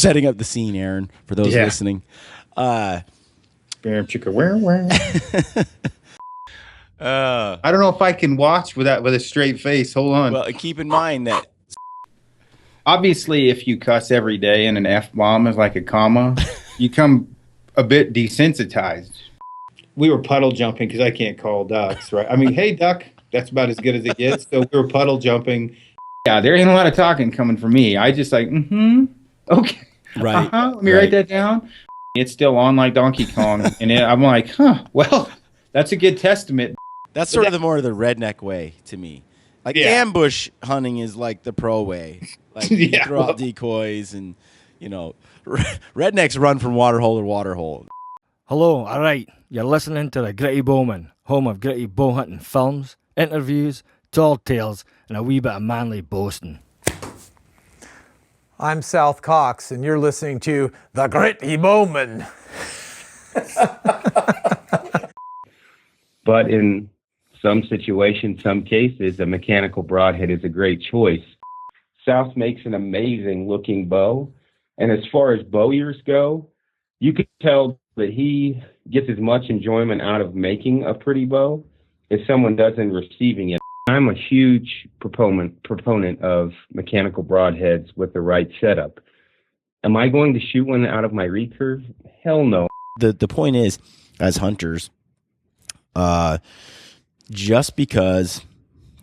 setting up the scene, Aaron, for those listening. I don't know if I can watch with a straight face. Hold on. Well, keep in mind that obviously, if you cuss every day and an F-bomb is like a comma, you come a bit desensitized. We were puddle jumping because I can't call ducks, right? I mean, hey, duck, that's about as good as it gets. So we were puddle jumping. Yeah, there ain't a lot of talking coming from me. I just like, okay. Right. Let me write that down. It's still on like Donkey Kong. And I'm like, well, that's a good testament. That's sort of the more of the redneck way to me. Like ambush hunting is like the pro way. Like you throw out decoys and, rednecks run from waterhole to waterhole. Hello, all right. You're listening to the Gritty Bowmen, home of gritty bow hunting films, interviews, tall tales, and a wee bit of manly boasting. I'm South Cox, and you're listening to the Gritty Bowmen. But in some situations, some cases, a mechanical broadhead is a great choice. South makes an amazing looking bow. And as far as bow ears go, you can tell that he gets as much enjoyment out of making a pretty bow as someone does in receiving it. I'm a huge proponent of mechanical broadheads with the right setup. Am I going to shoot one out of my recurve? Hell no. The point is, as hunters, just because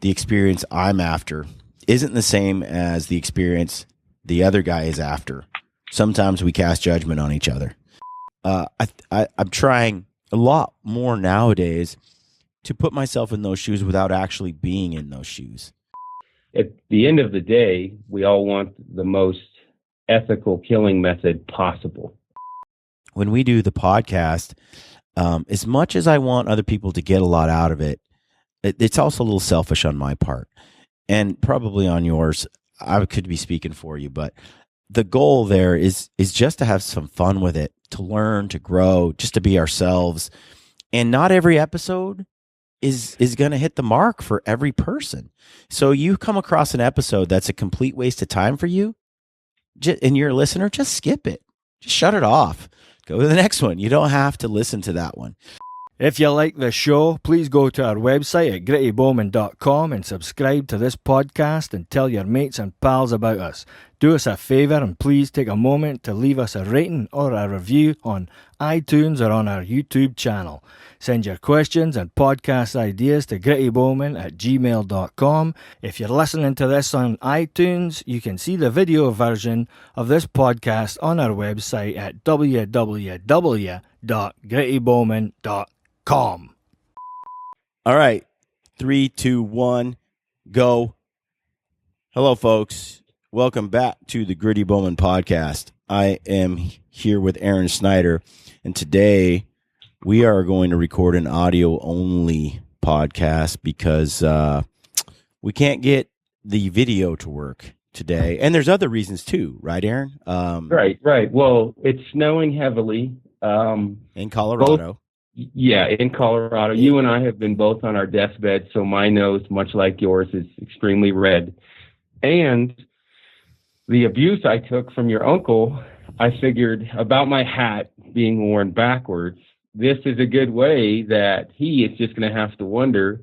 the experience I'm after isn't the same as the experience the other guy is after, sometimes we cast judgment on each other. I'm trying a lot more nowadays to put myself in those shoes without actually being in those shoes. At the end of the day, we all want the most ethical killing method possible. When we do the podcast, as much as I want other people to get a lot out of it, it's also a little selfish on my part and probably on yours. I could be speaking for you, but the goal there is just to have some fun with it, to learn, to grow, just to be ourselves. And not every episode is going to hit the mark for every person. So you come across an episode that's a complete waste of time for you, and you're a listener, just skip it. Just shut it off. Go to the next one. You don't have to listen to that one. If you like the show, please go to our website at grittybowmen.com and subscribe to this podcast and tell your mates and pals about us. Do us a favour and please take a moment to leave us a rating or a review on iTunes or on our YouTube channel. Send your questions and podcast ideas to grittybowmen@gmail.com. If you're listening to this on iTunes, you can see the video version of this podcast on our website at www.grittybowmen.com. All right. 3, 2, 1, go. Hello, folks. Welcome back to the Gritty Bowmen podcast. I am here with Aron Snyder, and today we are going to record an audio-only podcast because we can't get the video to work today. And there's other reasons too, right, Aron? Right. Well, it's snowing heavily. In Colorado. In Colorado. You and I have been both on our deathbed, so my nose, much like yours, is extremely red. And the abuse I took from your uncle, I figured about my hat being worn backwards, this is a good way that he is just going to have to wonder,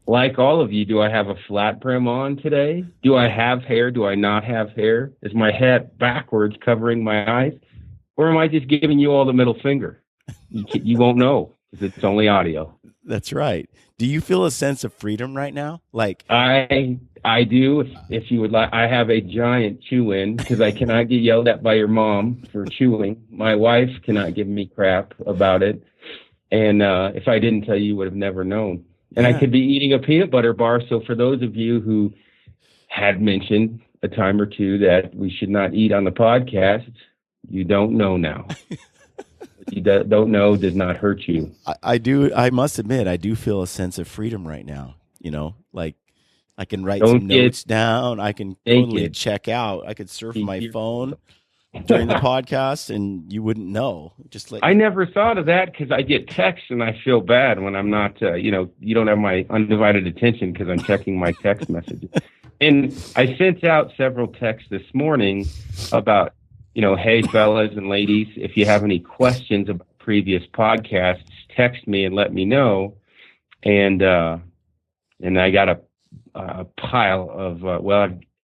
like all of you, do I have a flat brim on today? Do I have hair? Do I not have hair? Is my hat backwards covering my eyes? Or am I just giving you all the middle finger? You won't know because it's only audio. That's right. Do you feel a sense of freedom right now? Like I do. If you would like, I have a giant chew-in because I cannot get yelled at by your mom for chewing. My wife cannot give me crap about it. And if I didn't tell you, you would have never known. And I could be eating a peanut butter bar. So for those of you who had mentioned a time or two that we should not eat on the podcast, you don't know now. What you don't know does not hurt you. I do. I must admit, I do feel a sense of freedom right now. Like I can write some notes down. I can totally check out. I could surf my phone during the podcast and you wouldn't know. I never thought of that because I get texts and I feel bad when I'm not, you don't have my undivided attention because I'm checking my text messages. And I sent out several texts this morning about hey, fellas and ladies, if you have any questions about previous podcasts, text me and let me know. And I got a pile of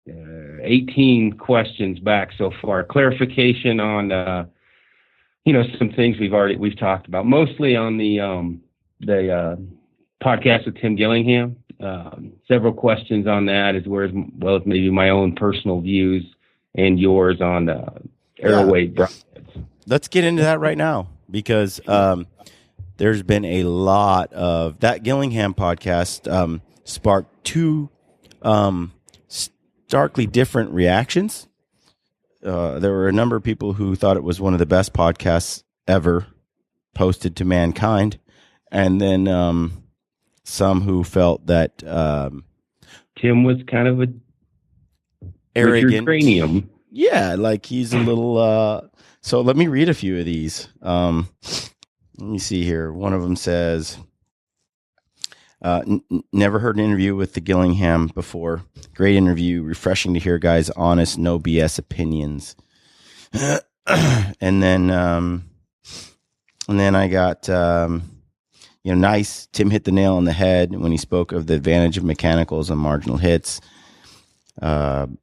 18 questions back so far. Clarification on some things we've talked about, mostly on the podcast with Tim Gillingham. Several questions on that, as well as maybe my own personal views and yours on arrowweight broadheads. Let's get into that right now, because there's been a lot of that Gillingham podcast sparked two starkly different reactions. There were a number of people who thought it was one of the best podcasts ever posted to mankind, and then some who felt that Tim was kind of a arrogant cranium. Yeah, like he's a little. So let me read a few of these. Let me see here. One of them says, never heard an interview with the Gillingham before. Great interview. Refreshing to hear guys' honest, no BS opinions. and then I got, nice. Tim hit the nail on the head when he spoke of the advantage of mechanicals and marginal hits. Some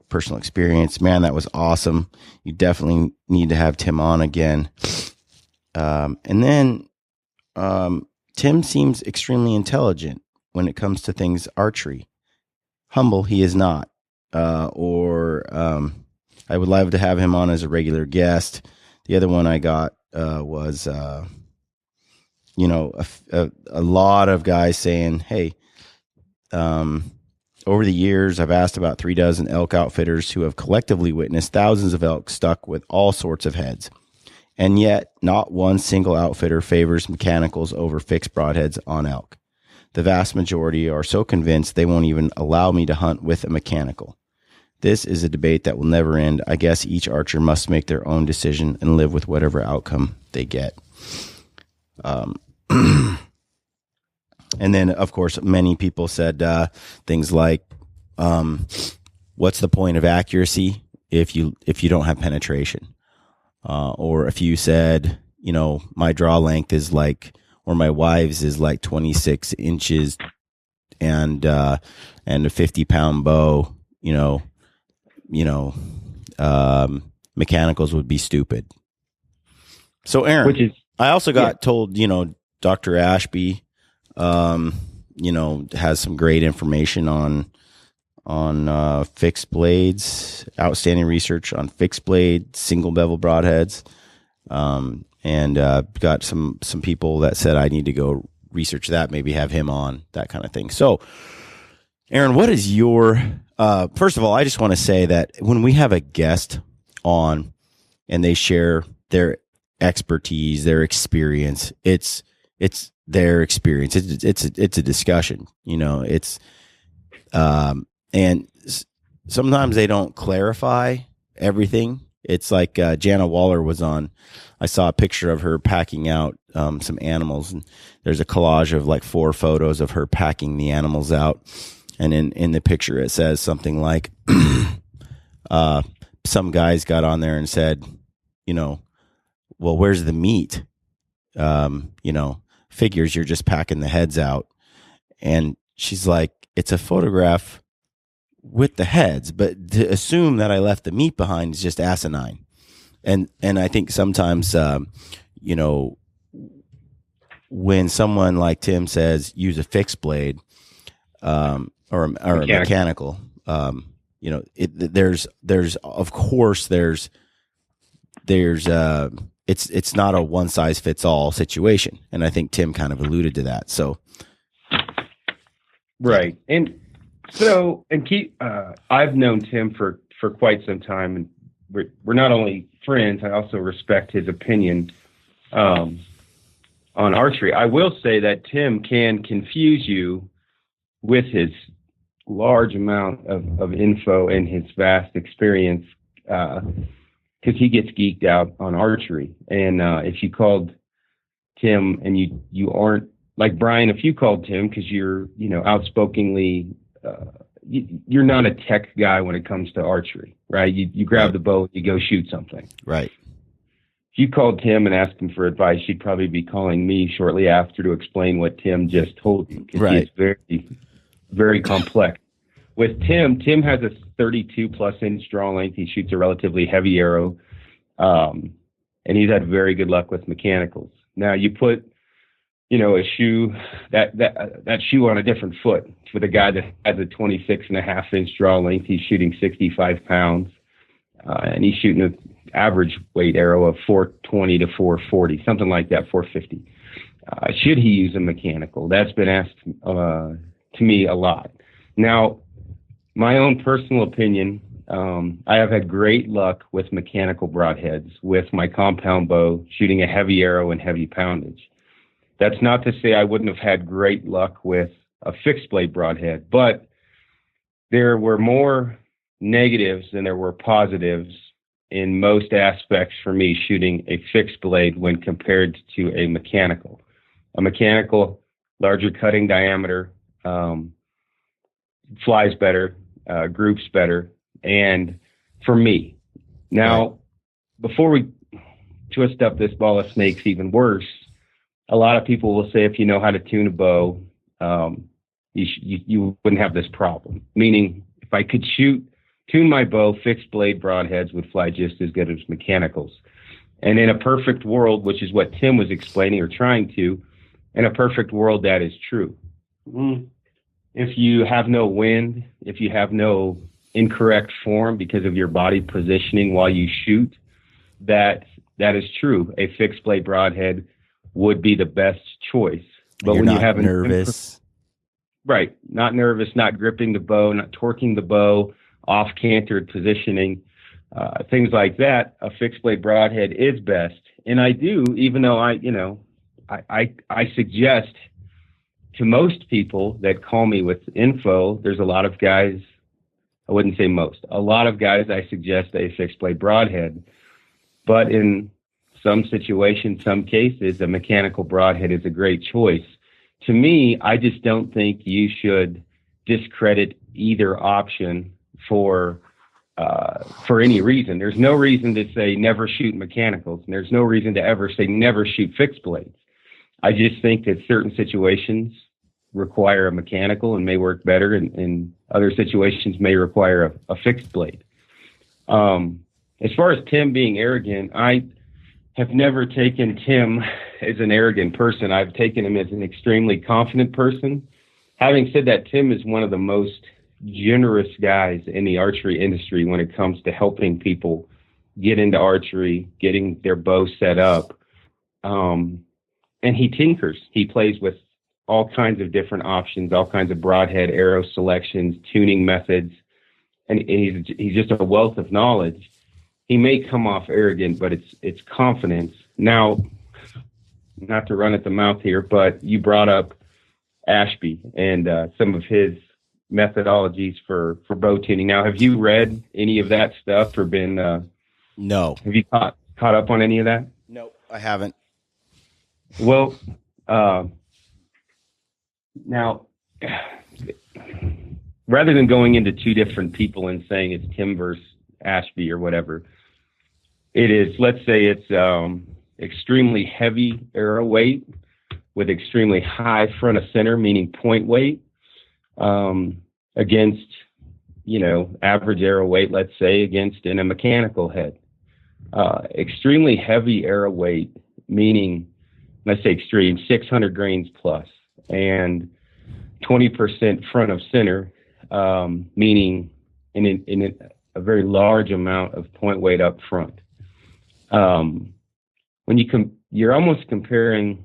personal experience. Man, that was awesome. You definitely need to have Tim on again. And then Tim seems extremely intelligent when it comes to things archery. Humble, he is not. I would love to have him on as a regular guest. The other one I got was, a lot of guys saying, hey, over the years, I've asked about 36 elk outfitters who have collectively witnessed thousands of elk stuck with all sorts of heads. And yet, not one single outfitter favors mechanicals over fixed broadheads on elk. The vast majority are so convinced they won't even allow me to hunt with a mechanical. This is a debate that will never end. I guess each archer must make their own decision and live with whatever outcome they get. And then, of course, many people said things like, what's the point of accuracy if you don't have penetration? Or if you said, my draw length is like, or my wives is like 26 inches and a 50-pound bow, mechanicals would be stupid. So, Aron, I also got told, Dr. Ashby, has some great information on fixed blades, outstanding research on fixed blade, single bevel broadheads. And got some people that said I need to go research that, maybe have him on, that kind of thing. So, Aron, what is your, first of all, I just want to say that when we have a guest on and they share their expertise, their experience, it's their experience. It's a discussion, and sometimes they don't clarify everything. It's like Jana Waller was on. I saw a picture of her packing out some animals, and there's a collage of like 4 photos of her packing the animals out. And in the picture, it says something like, some guys got on there and said, well, where's the meat? Figures you're just packing the heads out. And she's like, it's a photograph with the heads, but to assume that I left the meat behind is just asinine. And I think sometimes, when someone like Tim says use a fixed blade, or a mechanical, there's of course it's not a one size fits all situation. And I think Tim kind of alluded to that. So. Right. And so, I've known Tim for quite some time, and we're not only friends, I also respect his opinion, on archery. I will say that Tim can confuse you with his large amount of info and his vast experience, because he gets geeked out on archery. And if you called Tim and you aren't like Brian, if you called Tim because you're outspokenly you're not a tech guy when it comes to archery, right? You grab the bow, you go shoot something. Right. If you called Tim and asked him for advice, you'd probably be calling me shortly after to explain what Tim just told you, because Right. he's very, very complex. With Tim has a 32-plus inch draw length. He shoots a relatively heavy arrow, and he's had very good luck with mechanicals. Now, you put, a shoe, that shoe on a different foot with a guy that has a 26.5-inch draw length. He's shooting 65 pounds, and he's shooting an average weight arrow of 420 to 440, something like that, 450. Should he use a mechanical? That's been asked to me a lot. Now, my own personal opinion, I have had great luck with mechanical broadheads with my compound bow, shooting a heavy arrow and heavy poundage. That's not to say I wouldn't have had great luck with a fixed blade broadhead, but there were more negatives than there were positives in most aspects for me shooting a fixed blade when compared to a mechanical. A mechanical, larger cutting diameter, flies better, groups better, and for me. Now, before we twist up this ball of snakes even worse, a lot of people will say if you know how to tune a bow, you wouldn't have this problem. Meaning, if I could tune my bow, fixed blade broadheads would fly just as good as mechanicals. And in a perfect world, which is what Tim was explaining or trying to, in a perfect world, that is true. Mm-hmm. If you have no wind, if you have no incorrect form because of your body positioning while you shoot, that is true. A fixed blade broadhead would be the best choice. But You're when not you have nervous, right, not nervous, not gripping the bow, not torquing the bow, off cantered positioning, things like that, a fixed blade broadhead is best. And I do, even though I suggest to most people that call me with info, there's a lot of guys, I wouldn't say most, a lot of guys I suggest a fixed blade broadhead. But in some situations, some cases, a mechanical broadhead is a great choice. To me, I just don't think you should discredit either option for any reason. There's no reason to say never shoot mechanicals, and there's no reason to ever say never shoot fixed blades. I just think that certain situations require a mechanical and may work better, and other situations may require a fixed blade. As far as Tim being arrogant, I have never taken Tim as an arrogant person. I've taken him as an extremely confident person. Having said that, Tim is one of the most generous guys in the archery industry when it comes to helping people get into archery, getting their bow set up. And he tinkers. He plays with all kinds of different options, all kinds of broadhead arrow selections, tuning methods, and he's just a wealth of knowledge. He may come off arrogant, but it's confidence. Now, not to run at the mouth here, but you brought up Ashby and some of his methodologies for bow tuning. Now, have you read any of that stuff or been? No. Have you caught up on any of that? No, I haven't. Well, now, rather than going into two different people and saying it's Tim versus Ashby or whatever, it is, let's say it's extremely heavy arrow weight with extremely high front of center, meaning point weight, against, average arrow weight, let's say, against in a mechanical head. Extremely heavy arrow weight, meaning, let's say extreme, 600 grains plus, and 20% front of center, meaning in a very large amount of point weight up front. When you're almost comparing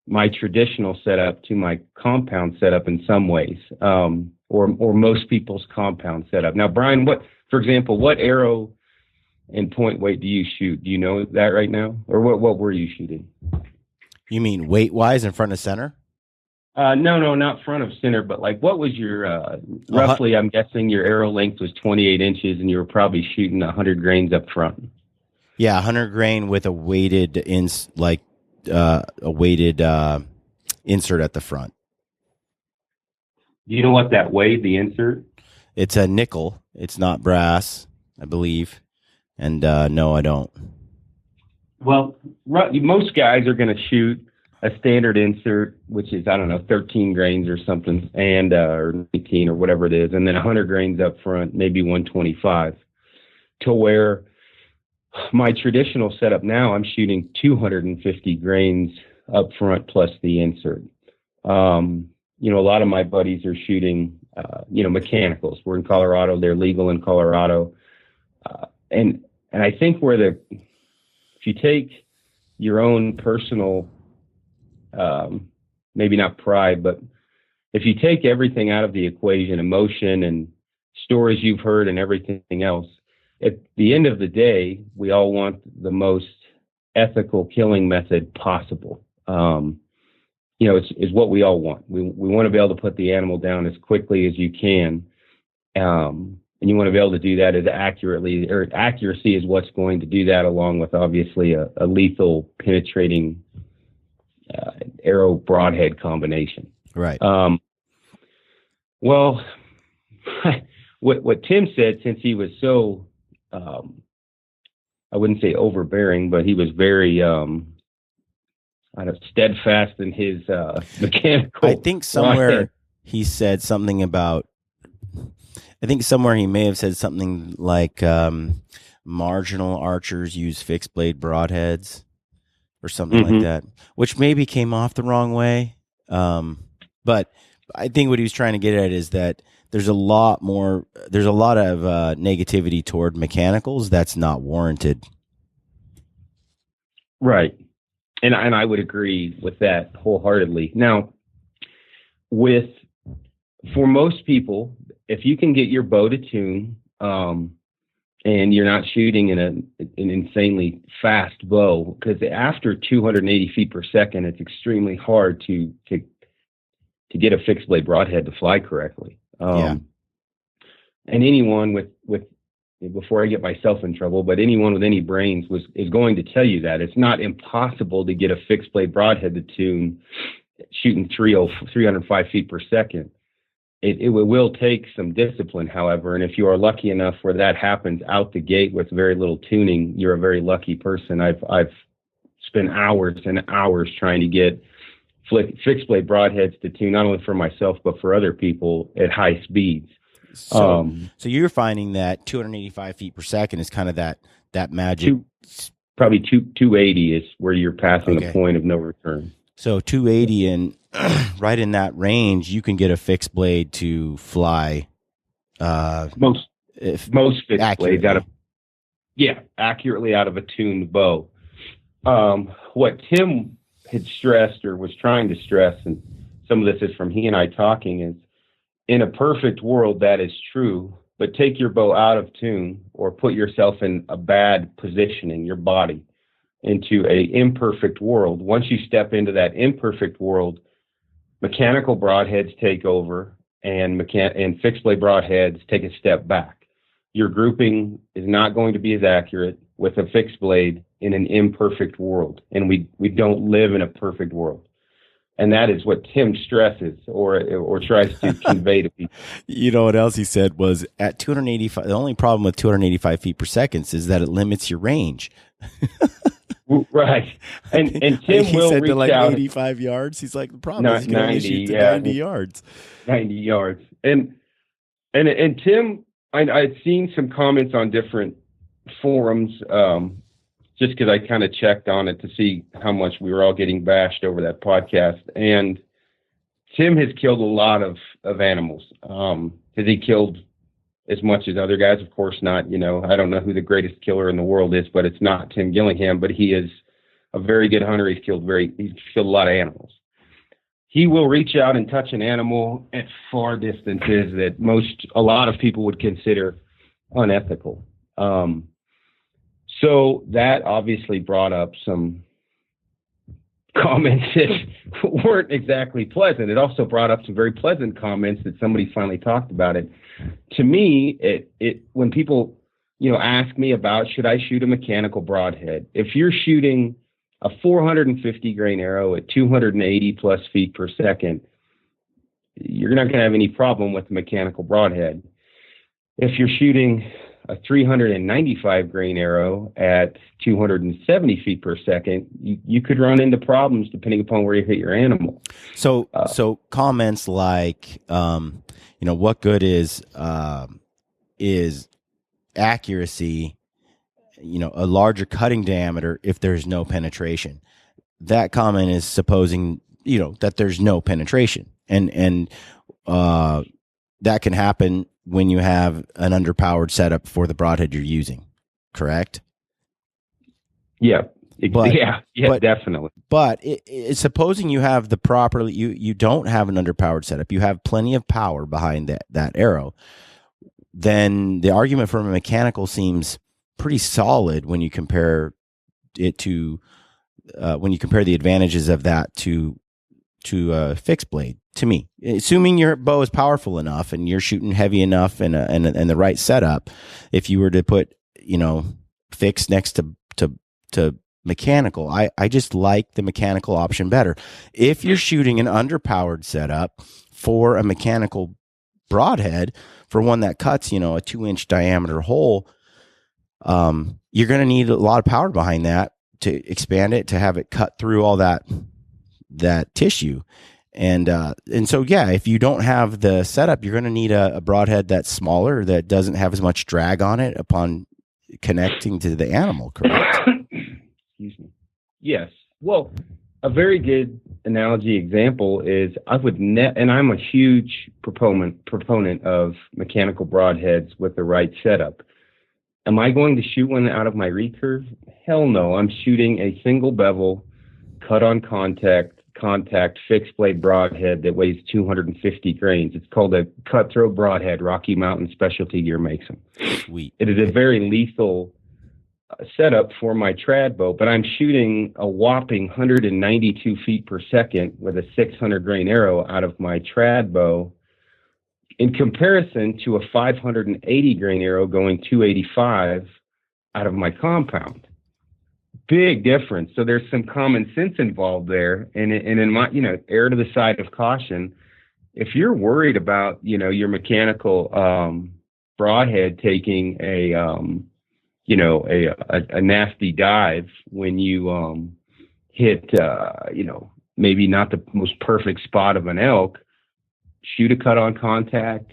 my traditional setup to my compound setup in some ways, or most people's compound setup. Now, Brian, for example, what arrow and point weight do you shoot? Do you know that right now? Or what were you shooting? You mean weight-wise in front of center? No, not front of center, but like what was your, roughly, I'm guessing your arrow length was 28 inches and you were probably shooting 100 grains up front. Yeah, 100 grain with a weighted insert at the front. Do you know what that weighed, the insert? It's a nickel. It's not brass, I believe. And no, I don't. Well, most guys are going to shoot a standard insert, which is, I don't know, 13 grains or something, and or 18 or whatever it is, and then 100 grains up front, maybe 125, to where my traditional setup now, I'm shooting 250 grains up front plus the insert. You know, a lot of my buddies are shooting, mechanicals. We're in Colorado. They're legal in Colorado. And I think if you take your own personal, maybe not pride, but if you take everything out of the equation, emotion and stories you've heard and everything else, at the end of the day, we all want the most ethical killing method possible. It's what we all want. We want to be able to put the animal down as quickly as you can. And you want to be able to do that as accurately, or accuracy is what's going to do that, along with obviously a lethal penetrating arrow broadhead combination. Right. Well, what Tim said, since he was so, I wouldn't say overbearing, but he was very steadfast in his mechanical. I think somewhere he said something about. I think somewhere he may have said something like marginal archers use fixed blade broadheads or something like that, which maybe came off the wrong way. But I think what he was trying to get at is that there's a lot of negativity toward mechanicals that's not warranted. Right. And I would agree with that wholeheartedly. Now, for most people, if you can get your bow to tune, and you're not shooting in an insanely fast bow, because after 280 feet per second, it's extremely hard to get a fixed blade broadhead to fly correctly. And anyone with before I get myself in trouble, but anyone with any brains is going to tell you that it's not impossible to get a fixed blade broadhead to tune shooting 305 feet per second. It will take some discipline, however, and if you are lucky enough where that happens out the gate with very little tuning, you're a very lucky person. I've spent hours and hours trying to get fixed blade broadheads to tune, not only for myself but for other people at high speeds. So you're finding that 285 feet per second is kind of that magic. Probably 280 is where you're passing a point of no return. So 280 and right in that range, you can get a fixed blade to fly. Most fixed blades accurately out of a tuned bow. What Tim had stressed or was trying to stress, and some of this is from he and I talking, is in a perfect world that is true, but take your bow out of tune or put yourself in a bad positioning, your body, into a imperfect world. Once you step into that imperfect world, mechanical broadheads take over and fixed blade broadheads take a step back. Your grouping is not going to be as accurate with a fixed blade in an imperfect world. And we don't live in a perfect world. And that is what Tim stresses or tries to convey to people. You know what else he said was at 285, the only problem with 285 feet per second is that it limits your range. Right. And Tim he will said reach to like out 85 yards. He's like, the problem is you can only shoot to 90 yards. 90 yards. And Tim, I'd seen some comments on different forums, just because I kind of checked on it to see how much we were all getting bashed over that podcast. And Tim has killed a lot of animals. Has he killed as much as other guys? Of course not. I don't know who the greatest killer in the world is, but it's not Tim Gillingham, but he is a very good hunter. He's killed a lot of animals. He will reach out and touch an animal at far distances that a lot of people would consider unethical. So that obviously brought up some comments that weren't exactly pleasant. It also brought up some very pleasant comments that somebody finally talked about it. To me, when people, ask me about, should I shoot a mechanical broadhead? If you're shooting a 450 grain arrow at 280 plus feet per second, you're not going to have any problem with the mechanical broadhead. if you're shooting a 395 grain arrow at 270 feet per second, you could run into problems depending upon where you hit your animal. So comments like, what good is accuracy, a larger cutting diameter if there's no penetration? That comment is supposing, that there's no penetration, and that can happen when you have an underpowered setup for the broadhead you're using, correct? Yeah. Definitely. But supposing you have the properly, you don't have an underpowered setup, you have plenty of power behind that arrow, then the argument for a mechanical seems pretty solid when you compare it to the advantages of that to a fixed blade. To me, assuming your bow is powerful enough and you're shooting heavy enough and the right setup, if you were to put fixed next to mechanical, I just like the mechanical option better. If you're shooting an underpowered setup for a mechanical broadhead, for one that cuts a 2-inch diameter hole, you're going to need a lot of power behind that to expand it, to have it cut through all that tissue. And so, if you don't have the setup, you're going to need a broadhead that's smaller, that doesn't have as much drag on it upon connecting to the animal, correct? Excuse me. Yes. Well, a very good analogy example is and I'm a huge proponent of mechanical broadheads with the right setup. Am I going to shoot one out of my recurve? Hell no. I'm shooting a single bevel, cut on contact fixed blade broadhead that weighs 250 grains. It's called a cutthroat broadhead. Rocky Mountain Specialty Gear makes them. Sweet. It is a very lethal setup for my trad bow, but I'm shooting a whopping 192 feet per second with a 600 grain arrow out of my trad bow, in comparison to a 580 grain arrow going 285 out of my compound. Big difference. So there's some common sense involved there. And in my, err to the side of caution, if you're worried about, your mechanical broadhead taking a nasty dive when you hit, maybe not the most perfect spot of an elk, shoot a cut on contact,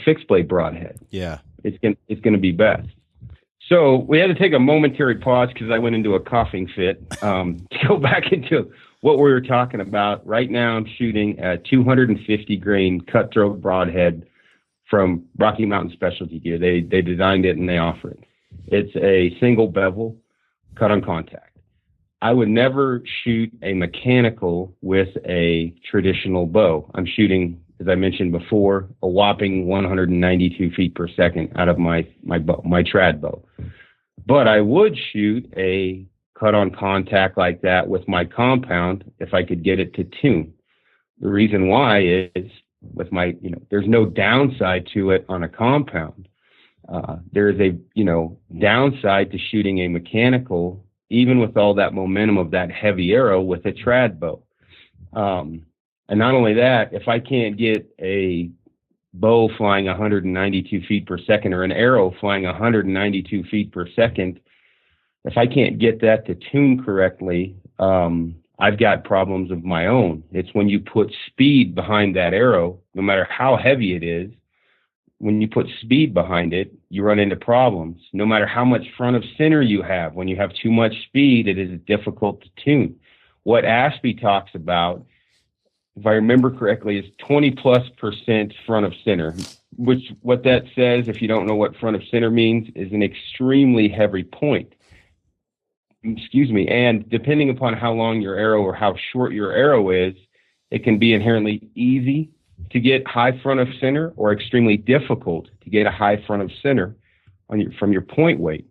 fixed blade broadhead. Yeah. It's going to be best. So we had to take a momentary pause because I went into a coughing fit to go back into what we were talking about. Right now I'm shooting a 250 grain cutthroat broadhead from Rocky Mountain Specialty Gear. They designed it and they offer it. It's a single bevel cut on contact. I would never shoot a mechanical with a traditional bow. I'm shooting, as I mentioned before, a whopping 192 feet per second out of my trad bow. But I would shoot a cut on contact like that with my compound if I could get it to tune. The reason why is with my, there's no downside to it on a compound. There is a, downside to shooting a mechanical, even with all that momentum of that heavy arrow with a trad bow. And not only that, if I can't get a bow flying 192 feet per second or an arrow flying 192 feet per second, if I can't get that to tune correctly, I've got problems of my own. It's when you put speed behind that arrow, no matter how heavy it is, when you put speed behind it, you run into problems. No matter how much front of center you have, when you have too much speed, it is difficult to tune. What Ashby talks about, if I remember correctly, is 20+% front of center, which what that says, if you don't know what front of center means, is an extremely heavy point. Excuse me. And depending upon how long your arrow or how short your arrow is, it can be inherently easy to get high front of center or extremely difficult to get a high front of center from your point weight.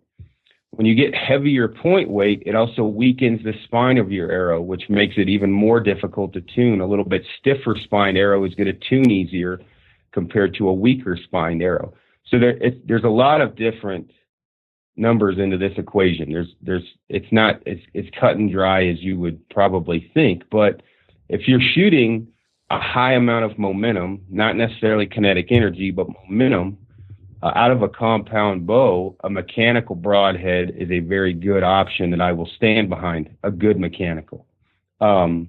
When you get heavier point weight, it also weakens the spine of your arrow, which makes it even more difficult to tune. A little bit stiffer spined arrow is going to tune easier compared to a weaker spined arrow. So there's a lot of different numbers into this equation. It's not as cut and dry as you would probably think, but if you're shooting a high amount of momentum, not necessarily kinetic energy, but momentum, out of a compound bow, a mechanical broadhead is a very good option that I will stand behind, a good mechanical. Now,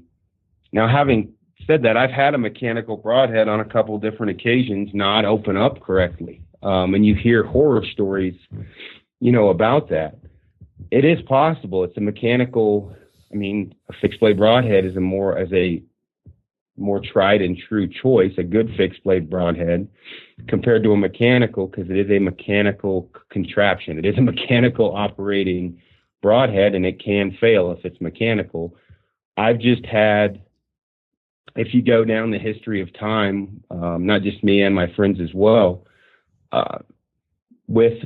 having said that, I've had a mechanical broadhead on a couple different occasions not open up correctly. And you hear horror stories, about that. It is possible. It's a mechanical, a fixed blade broadhead is a more tried and true choice, a good fixed blade broadhead, compared to a mechanical, because it is a mechanical contraption. It is a mechanical operating broadhead, and it can fail if it's mechanical. I've just had, if you go down the history of time, not just me and my friends as well, with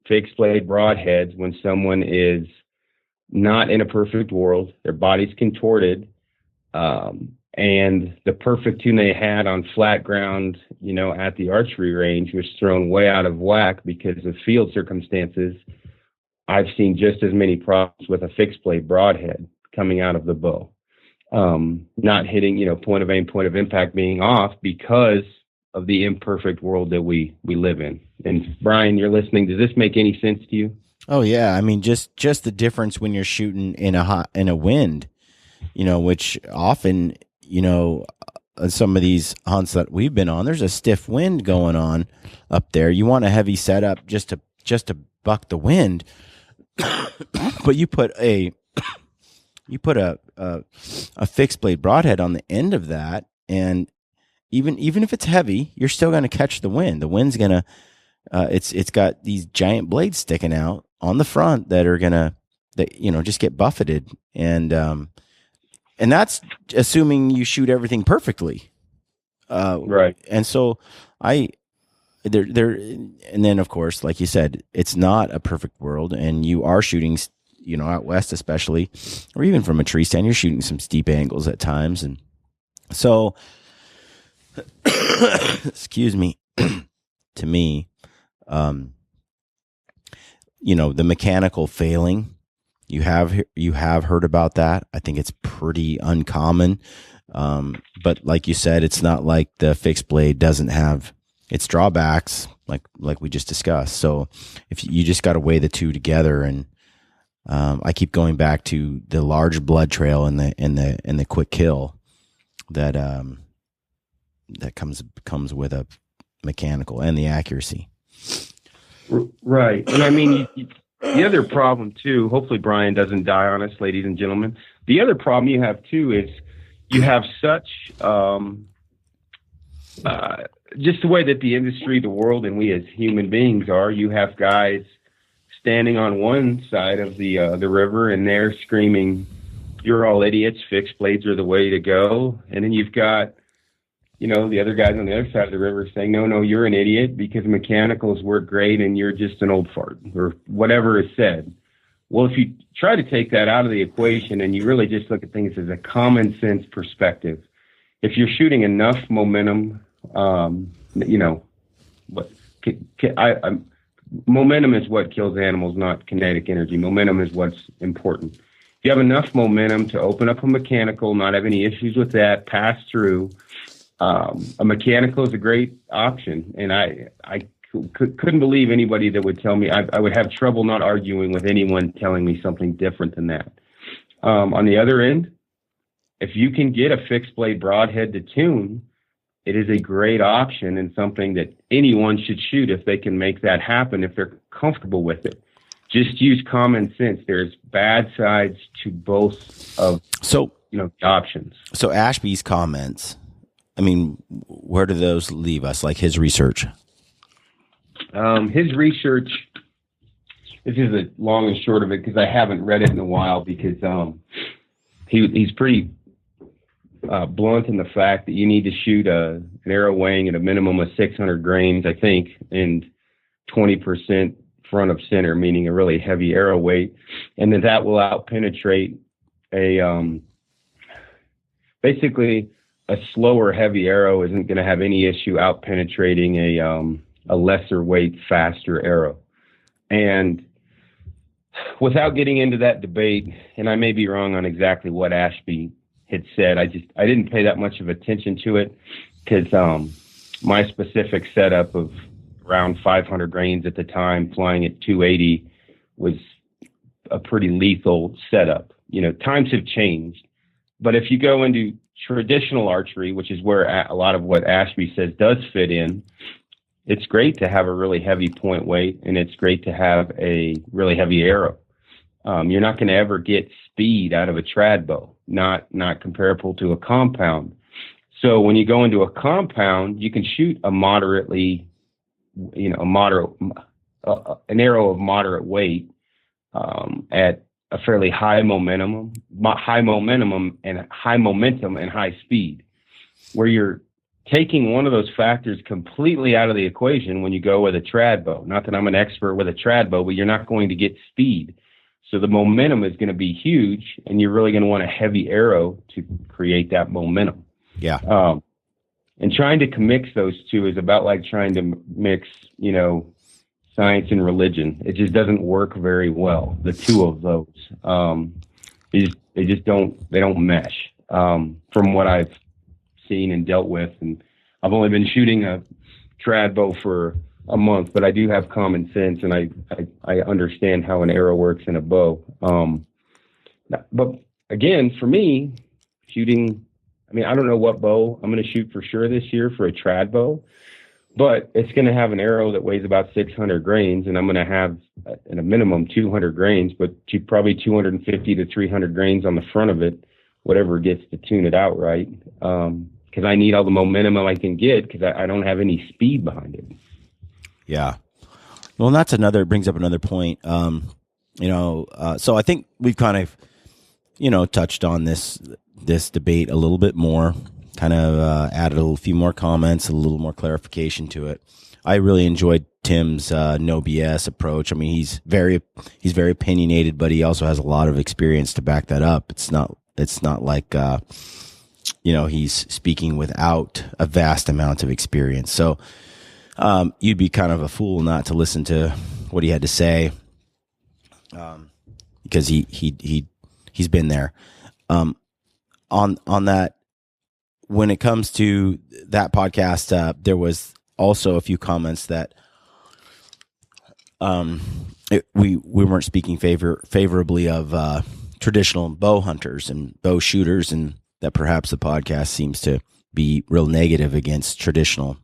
fixed blade broadheads, when someone is not in a perfect world, their body's contorted, and the perfect tune they had on flat ground, at the archery range was thrown way out of whack because of field circumstances. I've seen just as many problems with a fixed blade broadhead coming out of the bow. Not hitting, point of aim, point of impact being off because of the imperfect world that we live in. And Brian, you're listening. Does this make any sense to you? Oh yeah. Just the difference when you're shooting in a wind, which often, some of these hunts that we've been on, there's a stiff wind going on up there. You want a heavy setup just to buck the wind, but you put a fixed blade broadhead on the end of that, and even if it's heavy, you're still going to catch the wind. The wind's gonna it's got these giant blades sticking out on the front that are gonna just get buffeted, and that's assuming you shoot everything perfectly. Right. And so and then of course, like you said, it's not a perfect world, and you are shooting, out west especially, or even from a tree stand, you're shooting some steep angles at times. And so, excuse me, to me, the mechanical failing, you have heard about that. I think it's pretty uncommon. But like you said, it's not like the fixed blade doesn't have its drawbacks, like we just discussed. So if you just got to weigh the two together, and I keep going back to the large blood trail and the quick kill that comes with a mechanical, and the accuracy. Right. And the other problem too, hopefully Brian doesn't die on us, ladies and gentlemen. The other problem you have too is you have such, just the way that the industry, the world, and we as human beings are, you have guys standing on one side of the river, and they're screaming, "You're all idiots, fixed blades are the way to go." And then you've got, the other guys on the other side of the river saying, no, you're an idiot because mechanicals work great and you're just an old fart, or whatever is said. Well, if you try to take that out of the equation and you really just look at things as a common sense perspective, if you're shooting enough momentum, momentum is what kills animals, not kinetic energy. Momentum is what's important. If you have enough momentum to open up a mechanical, not have any issues with that, pass through, a mechanical is a great option. And I couldn't believe anybody that would tell me. I would have trouble not arguing with anyone telling me something different than that. On the other end, if you can get a fixed blade broadhead to tune, it is a great option and something that anyone should shoot if they can make that happen, if they're comfortable with it. Just use common sense. There's bad sides to both of the options. So Ashby's comments, where do those leave us? Like his research? His research, this is the long and short of it, because I haven't read it in a while, because he's pretty blunt in the fact that you need to shoot an arrow weighing at a minimum of 600 grains, I think, and 20% front of center, meaning a really heavy arrow weight, and that will outpenetrate basically a slower heavy arrow isn't going to have any issue outpenetrating a lesser weight, faster arrow. And without getting into that debate, and I may be wrong on exactly what Ashby had said, I didn't pay that much of attention to it, because my specific setup of around 500 grains at the time, flying at 280 was a pretty lethal setup. You know, times have changed, but if you go into traditional archery, which is where a lot of what Ashby says does fit in, it's great to have a really heavy point weight, and it's great to have a really heavy arrow. You're not going to ever get speed out of a trad bow, not comparable to a compound. So when you go into a compound, you can shoot a moderately, you know, an arrow of moderate weight at a fairly high momentum and high speed, where you're taking one of those factors completely out of the equation when you go with a trad bow. Not that I'm an expert with a trad bow, but you're not going to get speed. So the momentum is going to be huge, and you're really going to want a heavy arrow to create that momentum. Yeah. And trying to mix those two is about like trying to mix, you know, science and religion. It just doesn't work very well. The two of those, they don't mesh. From what I've seen and dealt with, and I've only been shooting a trad bow for a month, but I do have common sense, and I understand how an arrow works in a bow. But again, for me, shooting, I mean, I don't know what bow I'm going to shoot for sure this year for a trad bow, but it's going to have an arrow that weighs about 600 grains, and I'm going to have at a minimum 200 grains, but probably 250 to 300 grains on the front of it, whatever gets to tune it out right, because I need all the momentum I can get, because I don't have any speed behind it. Yeah. Well, and that's brings up another point. So I think we've kind of, you know, touched on this debate a little bit more, kind of added a few more comments, a little more clarification to it. I really enjoyed Tim's no BS approach. I mean, he's very opinionated, but he also has a lot of experience to back that up. It's not like, you know, he's speaking without a vast amount of experience. So, you'd be kind of a fool not to listen to what he had to say, because he's been there. On that, when it comes to that podcast, there was also a few comments that we weren't speaking favorably of traditional bow hunters and bow shooters, and that perhaps the podcast seems to be real negative against traditional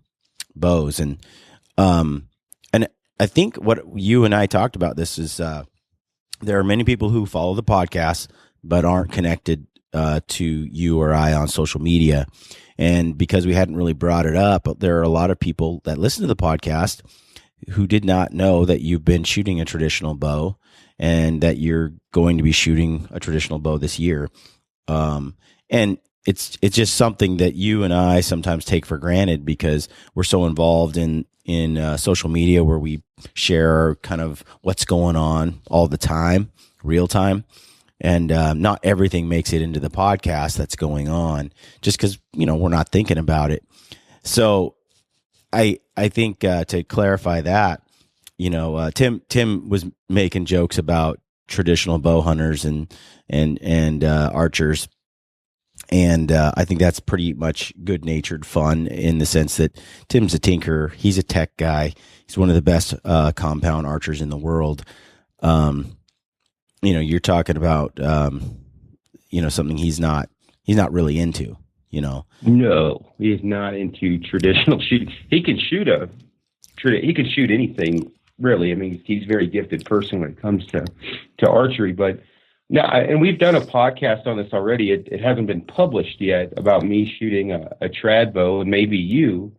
bows. And I think what you and I talked about this is there are many people who follow the podcast but aren't connected to you or I on social media. And because we hadn't really brought it up, there are a lot of people that listen to the podcast who did not know that you've been shooting a traditional bow and that you're going to be shooting a traditional bow this year. And it's just something that you and I sometimes take for granted because we're so involved in social media, where we share kind of what's going on all the time, real time. And not everything makes it into the podcast that's going on, just because, you know, we're not thinking about it. So I think to clarify that, you know, Tim was making jokes about traditional bow hunters and archers. And I think that's pretty much good-natured fun, in the sense that Tim's a tinker. He's a tech guy. He's one of the best compound archers in the world. You know, you're talking about, you know, something he's not really into, you know. No, he's not into traditional shooting. He can shoot anything, really. I mean, he's a very gifted person when it comes to archery, but no, and we've done a podcast on this already. It hasn't been published yet, about me shooting a trad bow, and maybe you,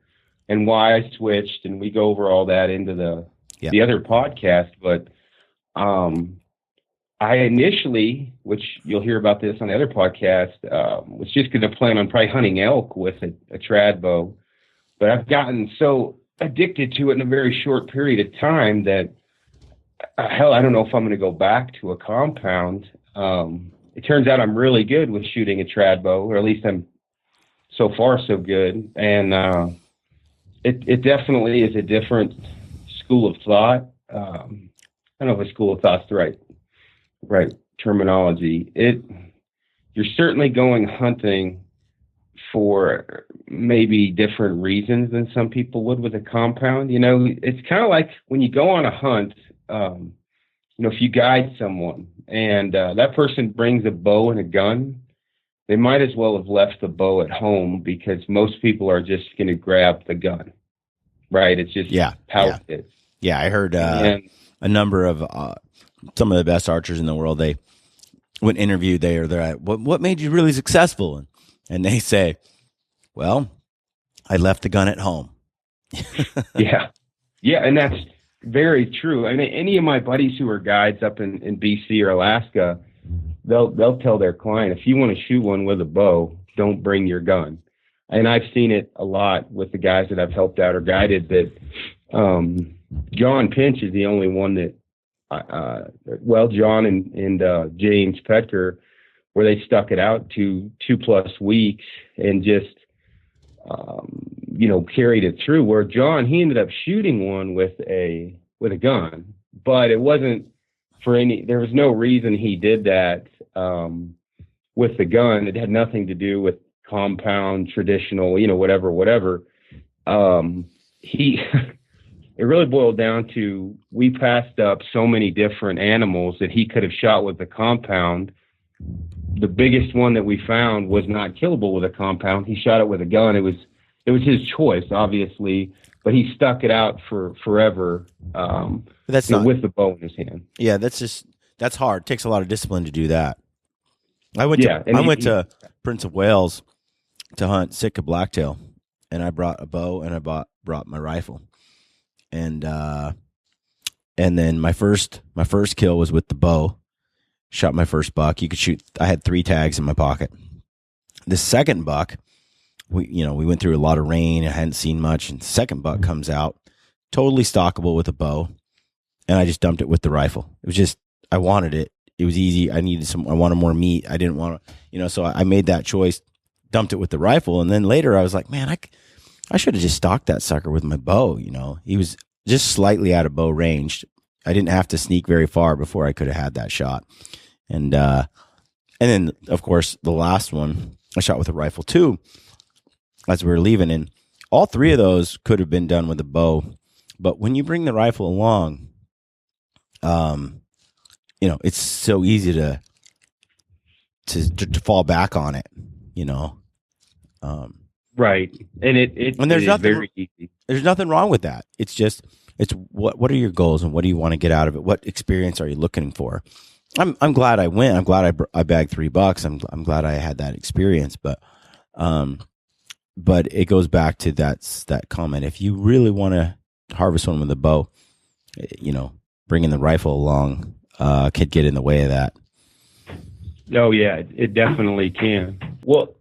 and why I switched, and we go over all that into the other podcast. But I initially, which you'll hear about this on the other podcast, was just going to plan on probably hunting elk with a trad bow, but I've gotten so addicted to it in a very short period of time that hell, I don't know if I'm going to go back to a compound. It turns out I'm really good with shooting a trad bow, or at least I'm so far so good. And it definitely is a different school of thought. I don't know if a school of thought's the right terminology. You're certainly going hunting for maybe different reasons than some people would with a compound. You know, it's kind of like when you go on a hunt, you know, if you guide someone and that person brings a bow and a gun, they might as well have left the bow at home, because most people are just going to grab the gun, right? It's just how it is. Yeah, I heard a number of some of the best archers in the world, they, when interviewed, they're like, what made you really successful? And they say, well, I left the gun at home. Yeah, and that's very true. I mean, any of my buddies who are guides up in BC or Alaska, they'll tell their client, if you want to shoot one with a bow, don't bring your gun. And I've seen it a lot with the guys that I've helped out or guided, that John Pinch is the only one that, John and James Petker, where they stuck it out to 2+ weeks and just, carried it through. Where John, he ended up shooting one with a gun, but it wasn't for there was no reason he did that with the gun. It had nothing to do with compound, traditional, whatever. It really boiled down to, we passed up so many different animals that he could have shot with the compound. The biggest one that we found was not killable with a compound. He shot it with a gun. It was his choice, obviously, but he stuck it out for forever. That's not with the bow in his hand. Yeah, that's hard. It takes a lot of discipline to do that. I went to Prince of Wales to hunt Sitka blacktail, and I brought a bow and I brought my rifle, and then my first kill was with the bow. Shot my first buck. You could shoot. I had 3 tags in my pocket. The second buck, we went through a lot of rain. I hadn't seen much, and the second buck comes out totally stockable with a bow, and I just dumped it with the rifle. It was just, I wanted it. It was easy. I wanted more meat. I didn't want to, so I made that choice, dumped it with the rifle, and then later I was like, man, I should have just stalked that sucker with my bow. He was just slightly out of bow range. I didn't have to sneak very far before I could have had that shot. And then, of course, the last one I shot with a rifle too, as we were leaving. And all 3 of those could have been done with a bow. But when you bring the rifle along, it's so easy to fall back on it, Right. And there's nothing very easy. There's nothing wrong with that. It's what are your goals and what do you want to get out of it? What experience are you looking for? I'm glad I went. I'm glad I bagged $3. I'm glad I had that experience. But it goes back to that comment. If you really want to harvest one with a bow, bringing the rifle along could get in the way of that. Oh yeah, it definitely can. Well,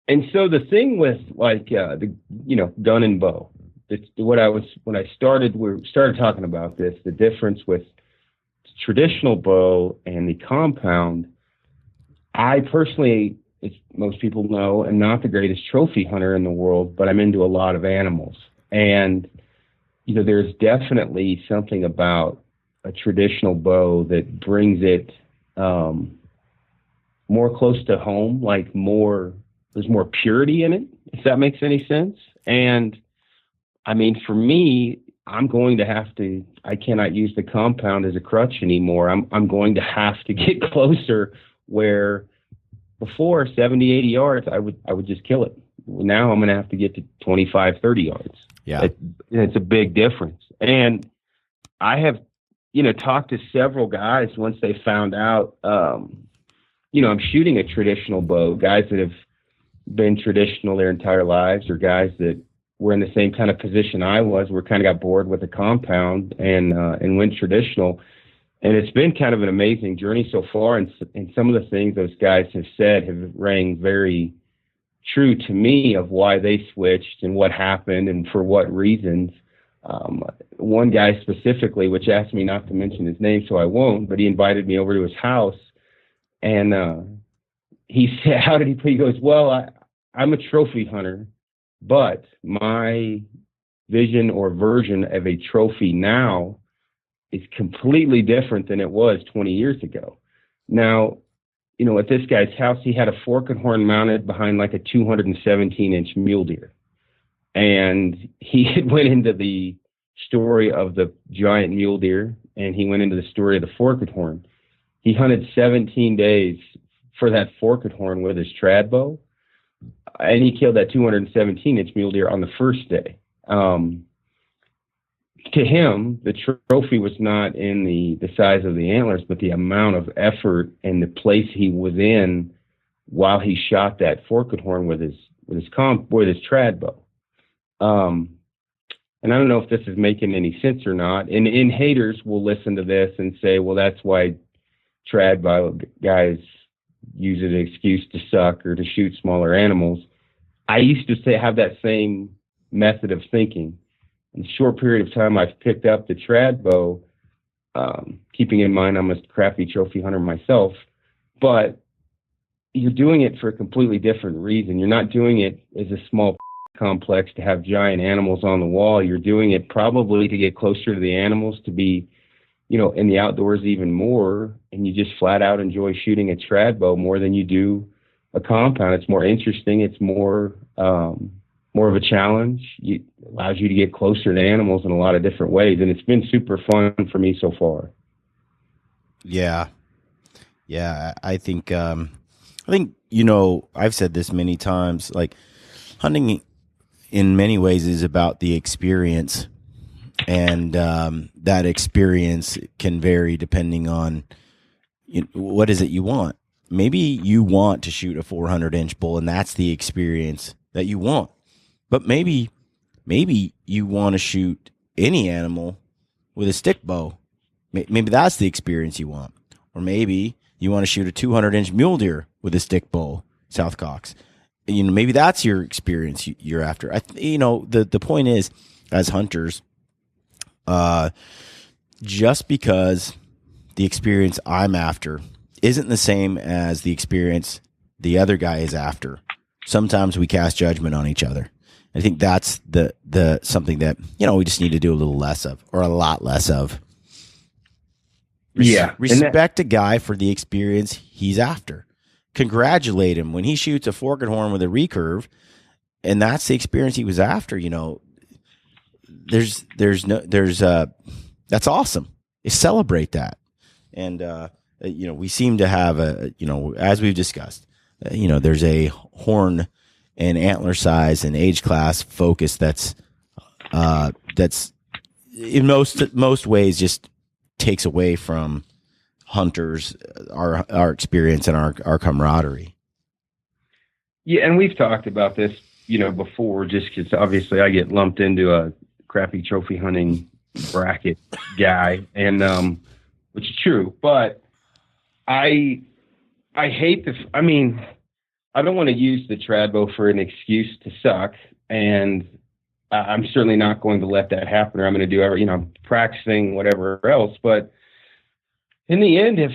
and so the thing with gun and bow, it's when we started talking about this, the difference with traditional bow and the compound. I personally, as most people know, am not the greatest trophy hunter in the world, but I'm into a lot of animals. And, there's definitely something about a traditional bow that brings it more close to home, there's more purity in it, if that makes any sense. And I mean, for me, I cannot use the compound as a crutch anymore. I'm going to have to get closer, where before 70, 80 yards, I would just kill it. Now I'm going to have to get to 25, 30 yards. Yeah. It's a big difference. And I have, talked to several guys once they found out, I'm shooting a traditional bow, guys that have been traditional their entire lives, or guys that were in the same kind of position I was. We kind of got bored with the compound and went traditional. And it's been kind of an amazing journey so far. And some of the things those guys have said have rang very true to me, of why they switched and what happened and for what reasons. One guy specifically, which asked me not to mention his name, so I won't, but he invited me over to his house. And he said, how did he put it? He goes, well, I'm a trophy hunter, but my vision or version of a trophy now is completely different than it was 20 years ago. Now, at this guy's house, he had a fork and horn mounted behind like a 217-inch mule deer. And he went into the story of the giant mule deer, and he went into the story of the forked horn. He hunted 17 days for that forked horn with his trad bow, and he killed that 217-inch mule deer on the first day. To him, the trophy was not in the size of the antlers, but the amount of effort and the place he was in while he shot that forked horn with his trad bow. And I don't know if this is making any sense or not. And haters will listen to this and say, well, that's why trad bow guys use an excuse to suck or to shoot smaller animals. I used to have that same method of thinking. In a short period of time, I've picked up the trad bow, keeping in mind I'm a crappy trophy hunter myself, but you're doing it for a completely different reason. You're not doing it as a small complex to have giant animals on the wall. You're doing it probably to get closer to the animals, to be, in the outdoors even more, and you just flat out enjoy shooting a trad bow more than you do a compound. It's more interesting. It's more of a challenge. It allows you to get closer to animals in a lot of different ways, and it's been super fun for me so far. Yeah, I think I've said this many times. Like, hunting in many ways is about the experience, and that experience can vary depending on what is it you want. Maybe you want to shoot a 400-inch bull, and that's the experience that you want. But maybe you want to shoot any animal with a stick bow. Maybe that's the experience you want. Or maybe you want to shoot a 200-inch mule deer with a stick bow, South Cox. Maybe that's your experience you're after. The point is, as hunters, just because the experience I'm after isn't the same as the experience the other guy is after, sometimes we cast judgment on each other. I think that's the something that we just need to do a little less of, or a lot less of. Respect a guy for the experience he's after. Congratulate him when he shoots a forked horn with a recurve, and that's the experience he was after. That's awesome. You celebrate that, and we seem to have as we've discussed, there's a horn and antler size and age class focus that's in most ways just takes away from hunters our experience and our camaraderie. Yeah, and we've talked about this before, just because obviously I get lumped into a crappy trophy hunting bracket guy, and which is true, but I hate I don't want to use the trad bow for an excuse to suck, and I'm certainly not going to let that happen, or I'm going to do I'm practicing whatever else. But in the end, if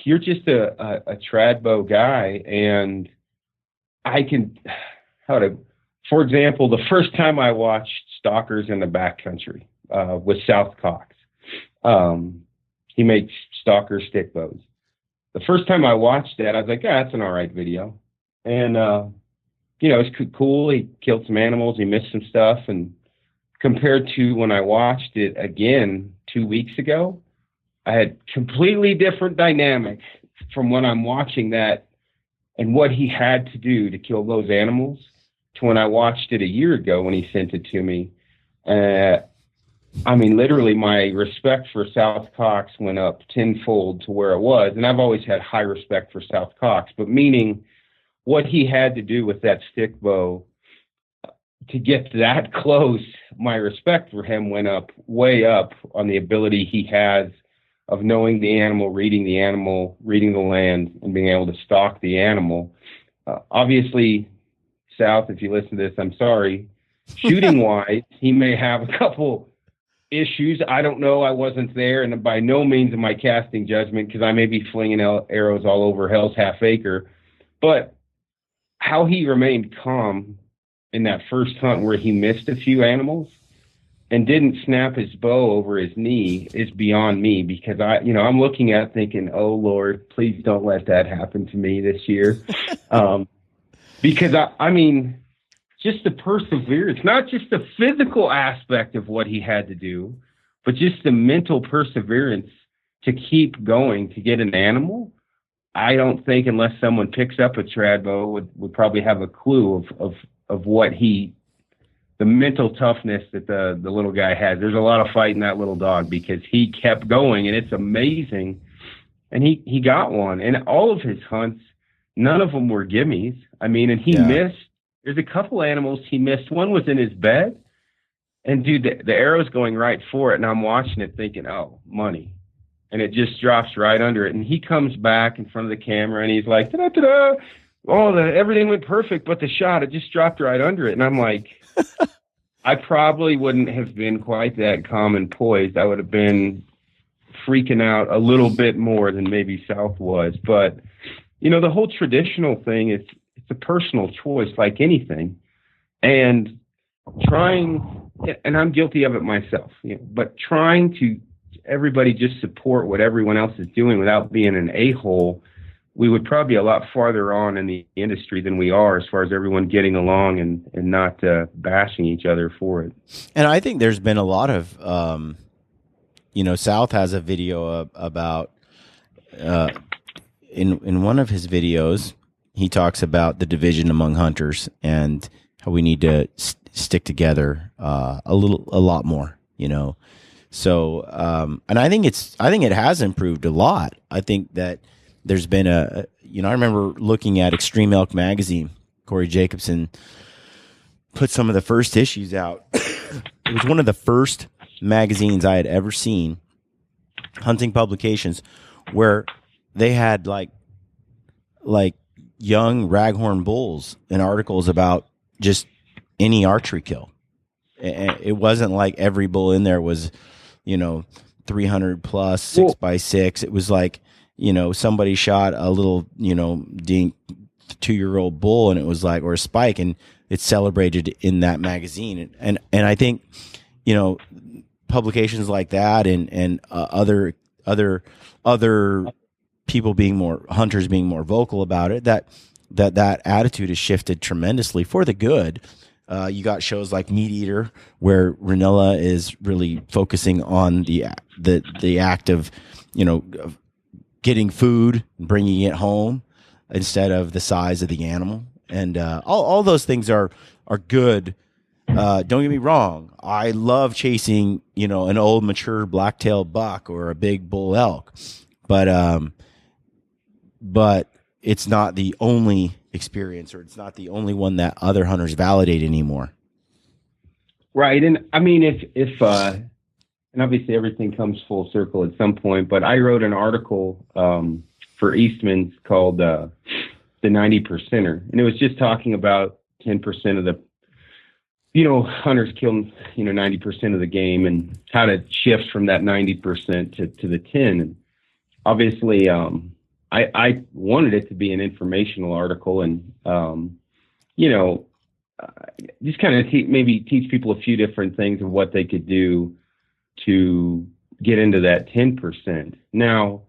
you're just a trad bow guy, and for example, the first time I watched Stalkers in the Backcountry with South Cox, he makes Stalker stick bows. The first time I watched that, I was like, that's an all right video. And, it's cool. He killed some animals. He missed some stuff. And compared to when I watched it again 2 weeks ago, I had completely different dynamics from when I'm watching that and what he had to do to kill those animals to when I watched it a year ago when he sent it to me. Literally my respect for South Cox went up tenfold to where it was. And I've always had high respect for South Cox, but meaning what he had to do with that stick bow to get that close, my respect for him went up, way up, on the ability he has of knowing the animal, reading the land, and being able to stalk the animal. Obviously, South, if you listen to this, I'm sorry. Shooting wise, he may have a couple issues. I don't know. I wasn't there, and by no means am I casting judgment, because I may be flinging arrows all over Hell's Half Acre. But how he remained calm in that first hunt where he missed a few animals, and didn't snap his bow over his knee is beyond me, because I'm looking at it thinking, oh Lord, please don't let that happen to me this year. Because I mean, just the perseverance, not just the physical aspect of what he had to do, but just the mental perseverance to keep going to get an animal. I don't think, unless someone picks up a trad bow, would probably have a clue of what the mental toughness that the little guy has. There's a lot of fight in that little dog, because he kept going, and it's amazing. And he got one. And all of his hunts, none of them were gimmies. I mean, and he missed. There's a couple animals he missed. One was in his bed. And, dude, the arrow's going right for it. And I'm watching it thinking, oh, money. And it just drops right under it. And he comes back in front of the camera, and he's like, ta-da-ta-da. Oh, everything went perfect, but the shot, it just dropped right under it. And I'm like, I probably wouldn't have been quite that calm and poised. I would have been freaking out a little bit more than maybe South was. But, the whole traditional thing, it's a personal choice like anything. And trying, and I'm guilty of it myself, but trying to everybody just support what everyone else is doing without being an a-hole, we would probably be a lot farther on in the industry than we are, as far as everyone getting along and not bashing each other for it. And I think there's been a lot of, South has a video about, in one of his videos, he talks about the division among hunters and how we need to stick together a lot more, So, and I think it has improved a lot. I think that there's been I remember looking at Extreme Elk magazine. Corey Jacobson put some of the first issues out. It was one of the first magazines I had ever seen, hunting publications, where they had like young raghorn bulls and articles about just any archery kill. It wasn't like every bull in there was, 300 plus 6x6. It was like, somebody shot a little, dink 2-year-old bull, and it was like, or a spike, and it's celebrated in that magazine. And I think, publications like that and other people hunters being more vocal about it, that attitude has shifted tremendously for the good. You got shows like Meat Eater, where Ranella is really focusing on the act of, of getting food and bringing it home instead of the size of the animal. And all those things are good. Don't get me wrong. I love chasing, an old mature blacktail buck or a big bull elk, but it's not the only experience, or it's not the only one that other hunters validate anymore. Right. And I mean, if and obviously everything comes full circle at some point, but I wrote an article for Eastman's called the 90%er, and it was just talking about 10% of the hunters kill 90% of the game, and how to shift from that 90% to the 10. And obviously I wanted it to be an informational article, and just kind of maybe teach people a few different things of what they could do to get into that 10%. Now,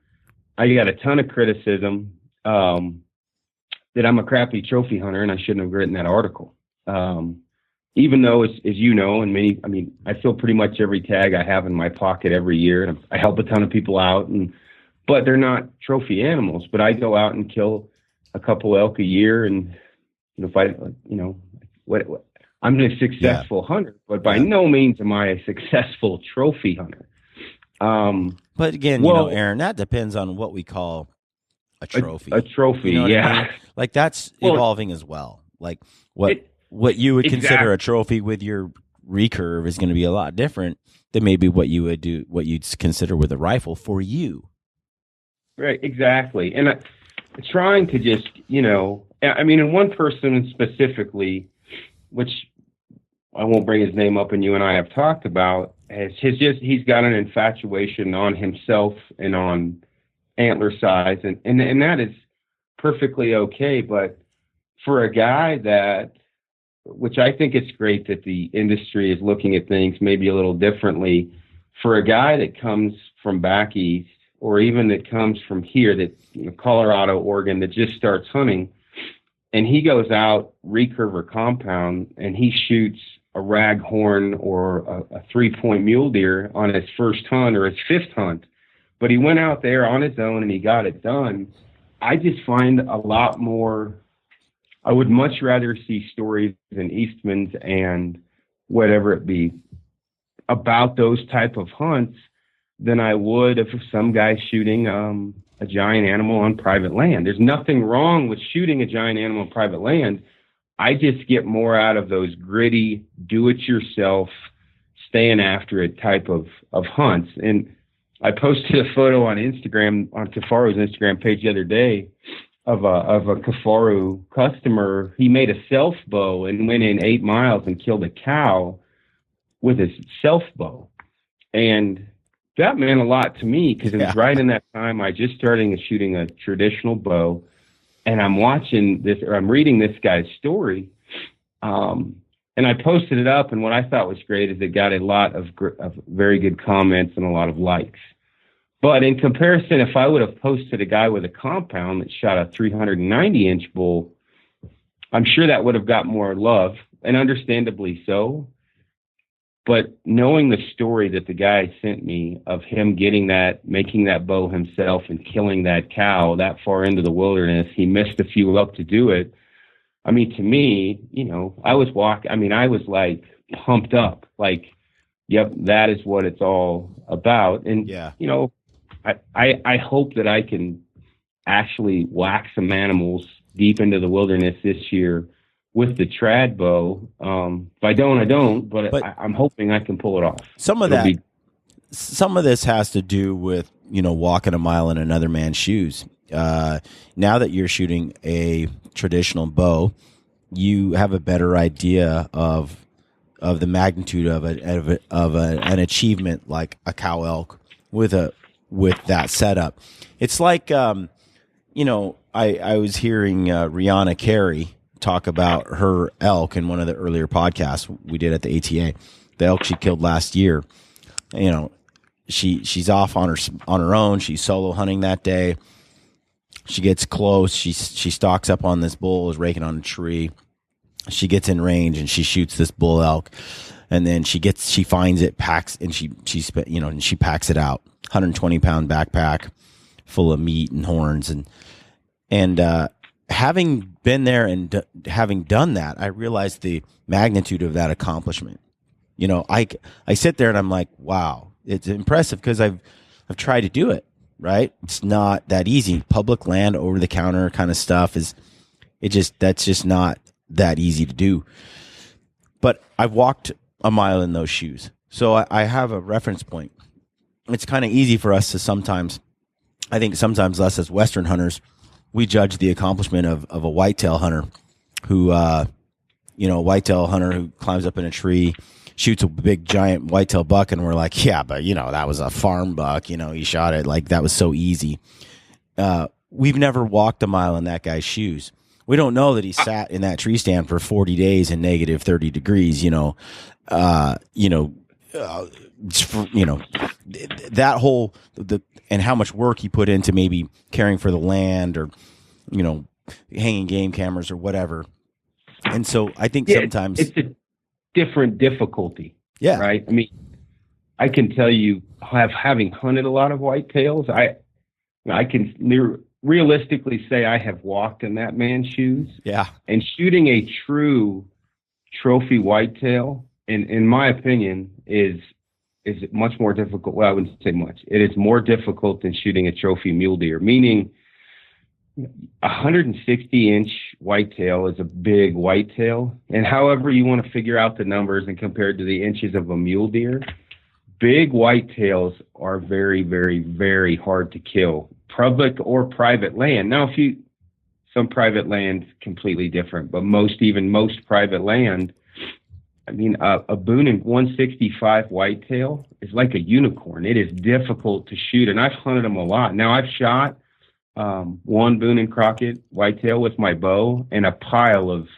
I got a ton of criticism that I'm a crappy trophy hunter and I shouldn't have written that article. Even though, as you know, and I fill pretty much every tag I have in my pocket every year, and I help a ton of people out, but they're not trophy animals. But I go out and kill a couple elk a year, and I'm a successful hunter, but by no means am I a successful trophy hunter. But again, Aron, that depends on what we call a trophy. A trophy, I mean? Like that's evolving as well. Like what you would consider a trophy with your recurve is going to be a lot different than maybe what you'd consider with a rifle for you. Right, exactly. And trying to just, and one person specifically, which I won't bring his name up, and you and I have talked about, he's got an infatuation on himself and on antler size, and that is perfectly okay. But for a guy that which I think it's great that the industry is looking at things maybe a little differently. For a guy that comes from back east, or even that comes from here, that Colorado, Oregon, that just starts hunting, and he goes out recurve or compound and he shoots a raghorn or a 3-point mule deer on his first hunt or his fifth hunt, but he went out there on his own and he got it done. I just find a lot more, I would much rather see stories in Eastman's and whatever it be about those type of hunts than I would if some guy shooting a giant animal on private land. There's nothing wrong with shooting a giant animal on private land. I just get more out of those gritty, do-it-yourself, staying after it type of hunts. And I posted a photo on Instagram, on Kafaru's Instagram page the other day, of a Kafaru customer. He made a self bow and went in 8 miles and killed a cow with his self bow. And that meant a lot to me because it was right in that time I just started shooting a traditional bow. And I'm watching this, or I'm reading this guy's story. And I posted it up. And what I thought was great is it got a lot of very good comments and a lot of likes. But in comparison, if I would have posted a guy with a compound that shot a 390-inch bull, I'm sure that would have got more love, and understandably so. But knowing the story that the guy sent me of him getting that, making that bow himself and killing that cow that far into the wilderness, he missed a few up to do it. I mean, to me, I was like pumped up, like, yep, that is what it's all about. And, I hope that I can actually whack some animals deep into the wilderness this year with the trad bow. If I don't, I don't, but I'm hoping I can pull it off. Some of this has to do with, walking a mile in another man's shoes. Now that you're shooting a traditional bow, you have a better idea of the magnitude of an achievement like a cow elk with that setup. It's like, I was hearing Rihana and Cary talk about her elk in one of the earlier podcasts we did at the ATA. The elk she killed last year. She's off on her own. She's solo hunting that day. She gets close. She stalks up on this bull, is raking on a tree. She gets in range and she shoots this bull elk, and then she finds it, packs, and she packs it out. 120-pound backpack full of meat and horns, and having been there and having done that, I realized the magnitude of that accomplishment. I sit there and I'm like, wow, it's impressive because I've tried to do it. Right? It's not that easy. Public land, over the counter kind of stuff that's just not that easy to do. But I've walked a mile in those shoes, so I have a reference point. It's kind of easy for us to sometimes us as Western hunters, we judge the accomplishment of a whitetail hunter who, a whitetail hunter who climbs up in a tree, shoots a big giant whitetail buck, and we're like, yeah, but that was a farm buck, he shot it, like that was so easy. We've never walked a mile in that guy's shoes. We don't know that he sat in that tree stand for 40 days in negative 30 degrees, that whole, and how much work he put into maybe caring for the land or, hanging game cameras or whatever. And so I think sometimes it's a different difficulty. Yeah. Right. I mean, I can tell you, having hunted a lot of whitetails, I can realistically say I have walked in that man's shoes. Yeah. And shooting a true trophy whitetail, in my opinion, is much more difficult. Well, I wouldn't say much. It is more difficult than shooting a trophy mule deer, meaning 160-inch whitetail is a big whitetail. And however you want to figure out the numbers and compared to the inches of a mule deer, big whitetails are very, very, very hard to kill, public or private land. Now, some private land completely different, but most private land, I mean, a Boone 165 whitetail is like a unicorn. It is difficult to shoot, and I've hunted them a lot. Now, I've shot one Boone and Crockett whitetail with my bow and a pile of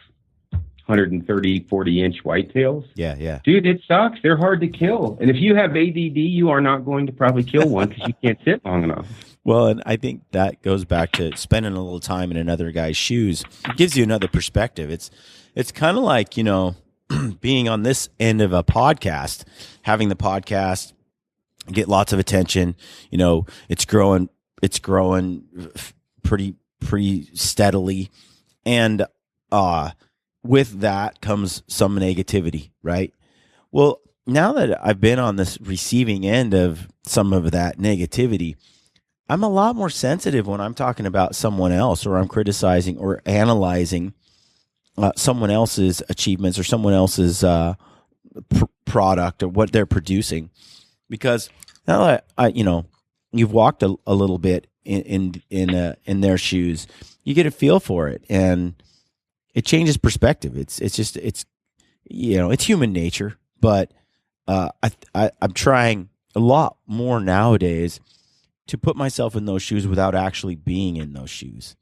130, 40-inch whitetails. Yeah. Dude, it sucks. They're hard to kill. And if you have ADD, you are not going to probably kill one because you can't sit long enough. Well, and I think that goes back to spending a little time in another guy's shoes. It gives you another perspective. It's kind of like, being on this end of a podcast, having the podcast get lots of attention. It's growing pretty steadily. And with that comes some negativity, right? Well, now that I've been on this receiving end of some of that negativity, I'm a lot more sensitive when I'm talking about someone else, or I'm criticizing or analyzing someone else's achievements or someone else's product or what they're producing. Because now that you've walked a little bit in their shoes, you get a feel for it, and it changes perspective. It's human nature, but I'm trying a lot more nowadays to put myself in those shoes without actually being in those shoes.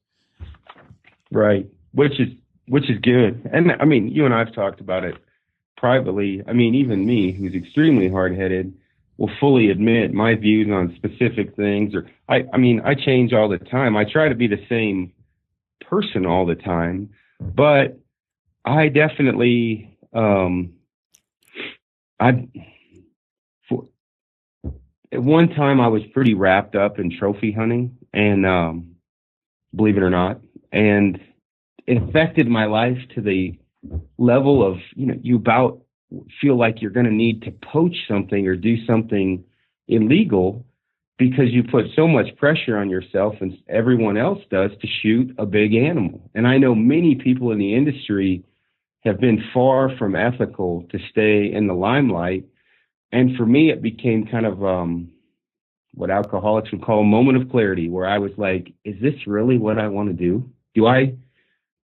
Right. Which is good. And I mean, you and I've talked about it privately. I mean, even me, who's extremely hard-headed, will fully admit my views on specific things. Or I change all the time. I try to be the same person all the time, but I definitely, at one time I was pretty wrapped up in trophy hunting, and believe it or not, and it affected my life to the level of, you about feel like you're going to need to poach something or do something illegal because you put so much pressure on yourself and everyone else does to shoot a big animal. And I know many people in the industry have been far from ethical to stay in the limelight. And for me, it became kind of what alcoholics would call a moment of clarity, where I was like, is this really what I want to do? Do I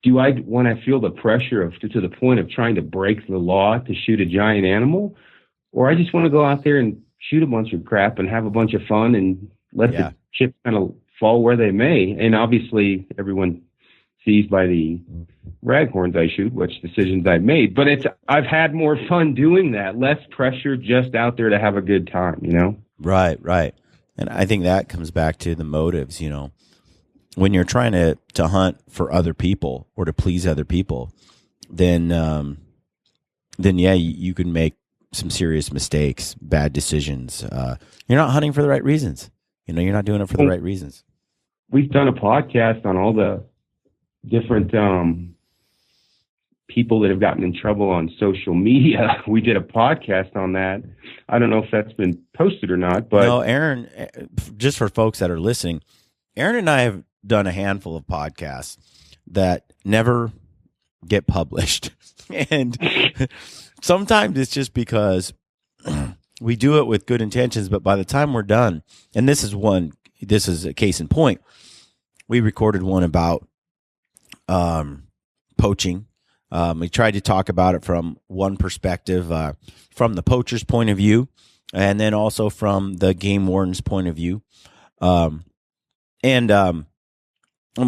want to feel the pressure to the point of trying to break the law to shoot a giant animal? Or I just want to go out there and shoot a bunch of crap and have a bunch of fun and let the chips kind of fall where they may. And obviously everyone sees by the raghorns I shoot which decisions I've made, but I've had more fun doing that, less pressure, just out there to have a good time, Right. And I think that comes back to the motives, when you're trying to hunt for other people or to please other people, then you can make some serious mistakes, bad decisions. You're not hunting for the right reasons. You're not doing it for the right reasons. We've done a podcast on all the different people that have gotten in trouble on social media. We did a podcast on that. I don't know if that's been posted or not, but no, Aron, just for folks that are listening, Aron and I have done a handful of podcasts that never get published. And sometimes it's just because we do it with good intentions, but by the time we're done, and this is a case in point, we recorded one about poaching. We tried to talk about it from one perspective, from the poacher's point of view, and then also from the game warden's point of view. And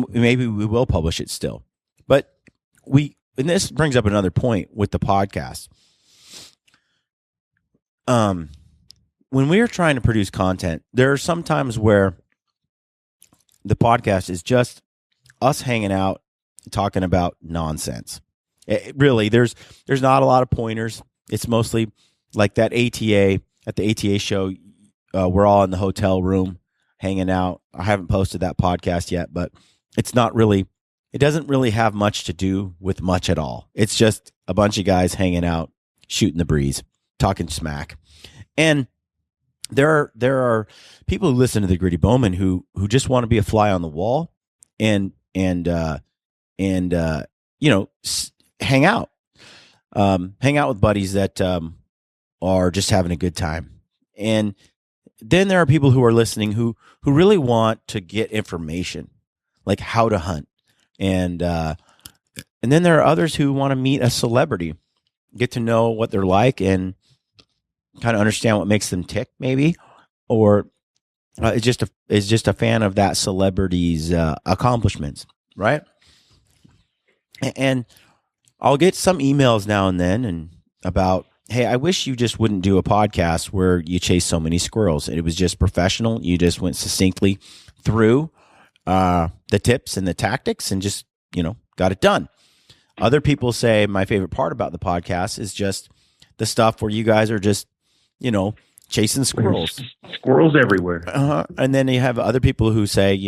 maybe we will publish it still. But and this brings up another point with the podcast. When we are trying to produce content, there are some times where the podcast is just us hanging out, talking about nonsense. Really, there's not a lot of pointers. It's mostly like that ATA, at the ATA show, we're all in the hotel room hanging out. I haven't posted that podcast yet, but it doesn't really have much to do with much at all. It's just a bunch of guys hanging out, shooting the breeze, talking smack. And there are people who listen to the Gritty Bowmen who just want to be a fly on the wall and hang out with buddies that are just having a good time. And then there are people who are listening who really want to get information, like how to hunt. And then there are others who want to meet a celebrity, get to know what they're like and kind of understand what makes them tick, maybe, or is just a fan of that celebrity's accomplishments, right? And I'll get some emails now and then and about, hey, I wish you just wouldn't do a podcast where you chase so many squirrels. It was just professional. You just went succinctly through the tips and the tactics and just, got it done. Other people say my favorite part about the podcast is just the stuff where you guys are just, chasing squirrels. Squirrels everywhere. And then you have other people who say,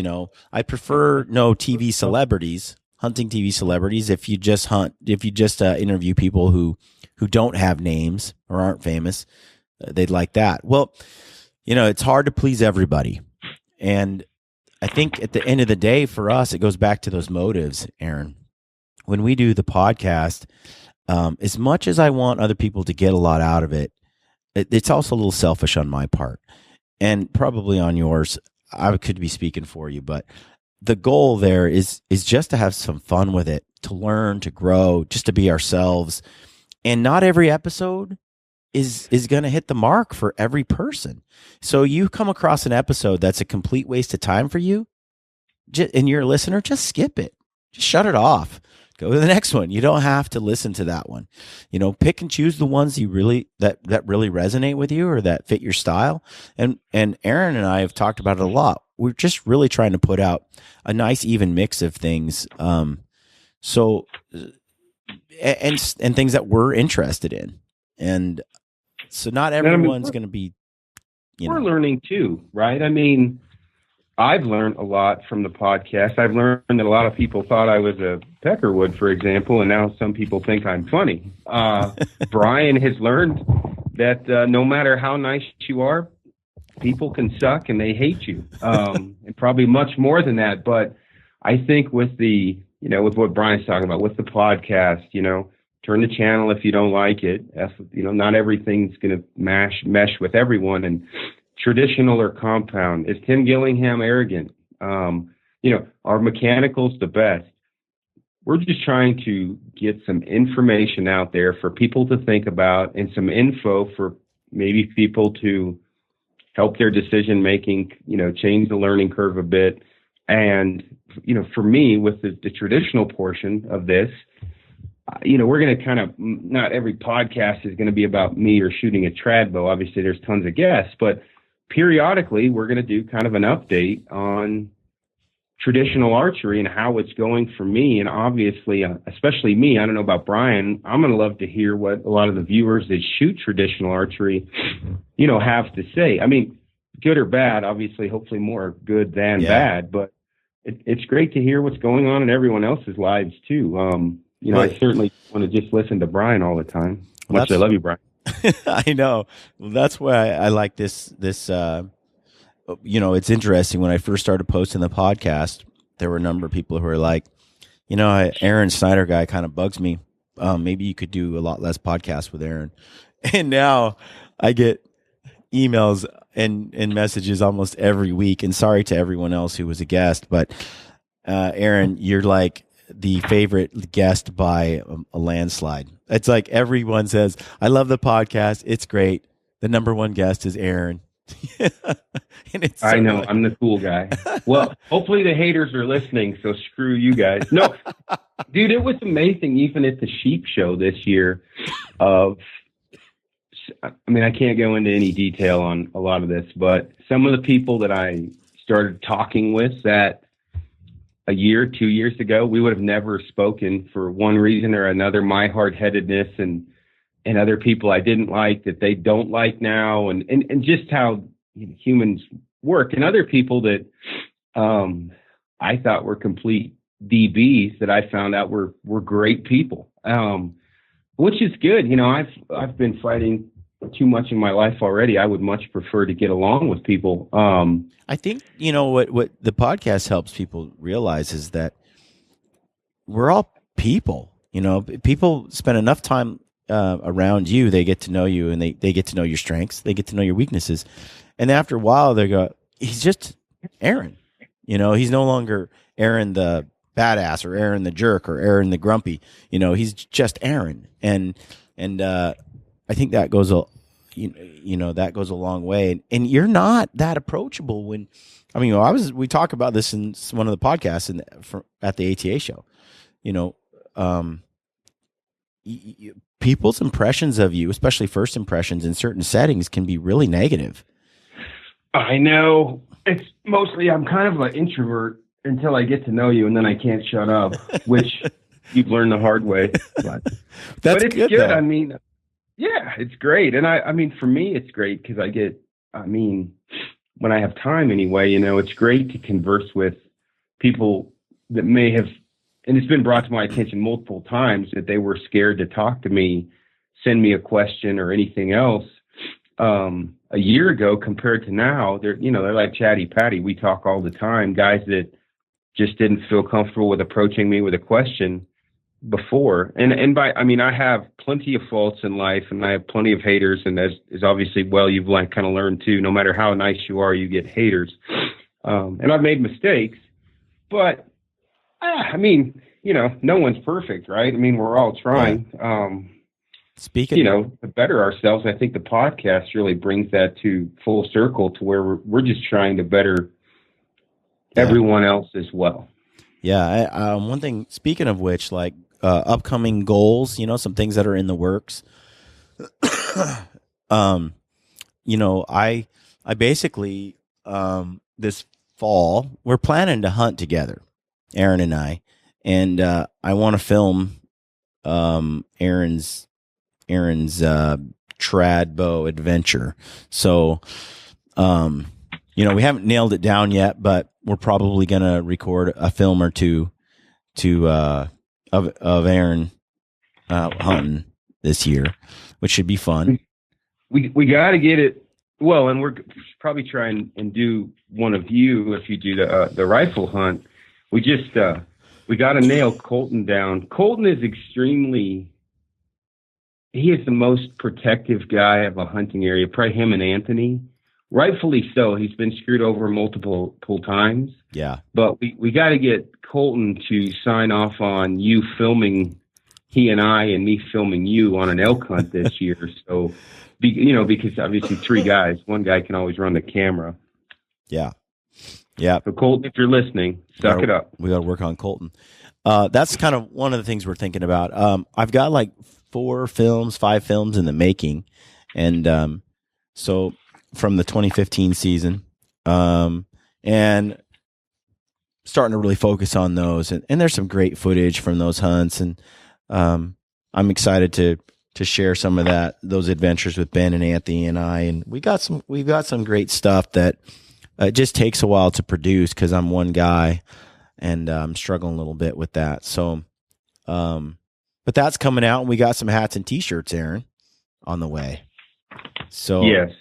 I prefer no TV celebrities, hunting TV celebrities. If you just interview people who don't have names or aren't famous, they'd like that. Well, it's hard to please everybody. And I think at the end of the day, for us, it goes back to those motives, Aron. When we do the podcast, as much as I want other people to get a lot out of it, it's also a little selfish on my part and probably on yours. I could be speaking for you, but the goal there is just to have some fun with it, to learn, to grow, just to be ourselves. And not every episode is going to hit the mark for every person. So you come across an episode that's a complete waste of time for you, and you're a listener, just skip it. Just shut it off. Go to the next one. You don't have to listen to that one. Pick and choose the ones you really that really resonate with you or that fit your style. And Aron and I have talked about it a lot. We're just really trying to put out a nice even mix of things. So and things that we're interested in. And so not everyone's going to be, we're learning too, right? I mean, I've learned a lot from the podcast. I've learned that a lot of people thought I was a peckerwood, for example, and now some people think I'm funny. Brian has learned that no matter how nice you are, people can suck and they hate you, and probably much more than that. But I think with with what Brian's talking about, with the podcast, turn the channel if you don't like it. Not everything's going to mesh with everyone. And traditional or compound, is Tim Gillingham arrogant? Are mechanicals the best? We're just trying to get some information out there for people to think about and some info for maybe people to help their decision making, change the learning curve a bit. And, for me, with the traditional portion of this, we're going to not every podcast is going to be about me or shooting a trad bow. Obviously, there's tons of guests, but periodically we're going to do kind of an update on traditional archery and how it's going for me. And obviously, especially me, I don't know about Brian, I'm going to love to hear what a lot of the viewers that shoot traditional archery, have to say. I mean, good or bad, obviously, hopefully more good than bad, but it's great to hear what's going on in everyone else's lives too. Right. I certainly want to just listen to Brian all the time. Much I love you, Brian. I know. Well, that's why I like this. It's interesting. When I first started posting the podcast, there were a number of people who were like, Aron Snyder guy kind of bugs me. Maybe you could do a lot less podcasts with Aron. And now I get emails and messages almost every week. And sorry to everyone else who was a guest, but Aron, you're like the favorite guest by a landslide. It's like everyone says, I love the podcast. It's great. The number one guest is Aron. And it's I know. I'm the cool guy. Well, hopefully the haters are listening, so screw you guys. No, dude, it was amazing even at the sheep show this year. I can't go into any detail on a lot of this, but some of the people that I started talking with that a year, 2 years ago, we would have never spoken for one reason or another. My hard-headedness and other people I didn't like that they don't like now, and just how humans work, and other people that I thought were complete DBs that I found out were great people, which is good. I've been fighting too much in my life already. I would much prefer to get along with people. I think, what the podcast helps people realize is that we're all people. People spend enough time around you, they get to know you, and they get to know your strengths, they get to know your weaknesses. And after a while, they go, he's just Aron. He's no longer Aron the badass or Aron the jerk or Aron the grumpy. He's just Aron. And I think that goes that goes a long way. And you're not that approachable when, we talk about this in one of the podcasts at the ATA show. people's impressions of you, especially first impressions in certain settings, can be really negative. I know. It's mostly I'm kind of an introvert until I get to know you, and then I can't shut up, which you've learned the hard way. But it's good. Though. I mean, yeah, it's great. And I mean, for me, it's great because when I have time anyway, it's great to converse with people that may have, and it's been brought to my attention multiple times that they were scared to talk to me, send me a question or anything else. A year ago compared to now, they're like chatty patty. We talk all the time. Guys that just didn't feel comfortable with approaching me with a question before. I have plenty of faults in life, and I have plenty of haters. And as obviously, you've kind of learned too, no matter how nice you are, you get haters. And I've made mistakes, but no one's perfect, right? I mean, we're all trying. Speaking, to better ourselves, I think the podcast really brings that to full circle to where we're just trying to better everyone else as well. Yeah. One thing, speaking of which, like upcoming goals, some things that are in the works. I basically this fall we're planning to hunt together, Aron and I, and I want to film Aron's trad bow adventure. So, we haven't nailed it down yet, but we're probably going to record a film or two of Aron hunting this year, which should be fun. We got to get it. Well, and we're probably trying and do one of you if you do the rifle hunt. We just we got to nail Colton down. Colton is he is the most protective guy of a hunting area, probably him and Anthony. Rightfully so. He's been screwed over multiple times. Yeah. But we got to get Colton to sign off on you filming he and I and me filming you on an elk hunt this year. So, because obviously 3 guys, one guy can always run the camera. Yeah. Yeah. So Colton, if you're listening, suck it up. We got to work on Colton. That's kind of one of the things we're thinking about. I've got like 5 films in the making. And so from the 2015 season, and starting to really focus on those. And there's some great footage from those hunts. And I'm excited to share some of those adventures with Ben and Anthony and I. And we've got some great stuff that it just takes a while to produce because I'm one guy and I'm struggling a little bit with that. So, but that's coming out, and we got some hats and t-shirts, Aron, on the way. So yes,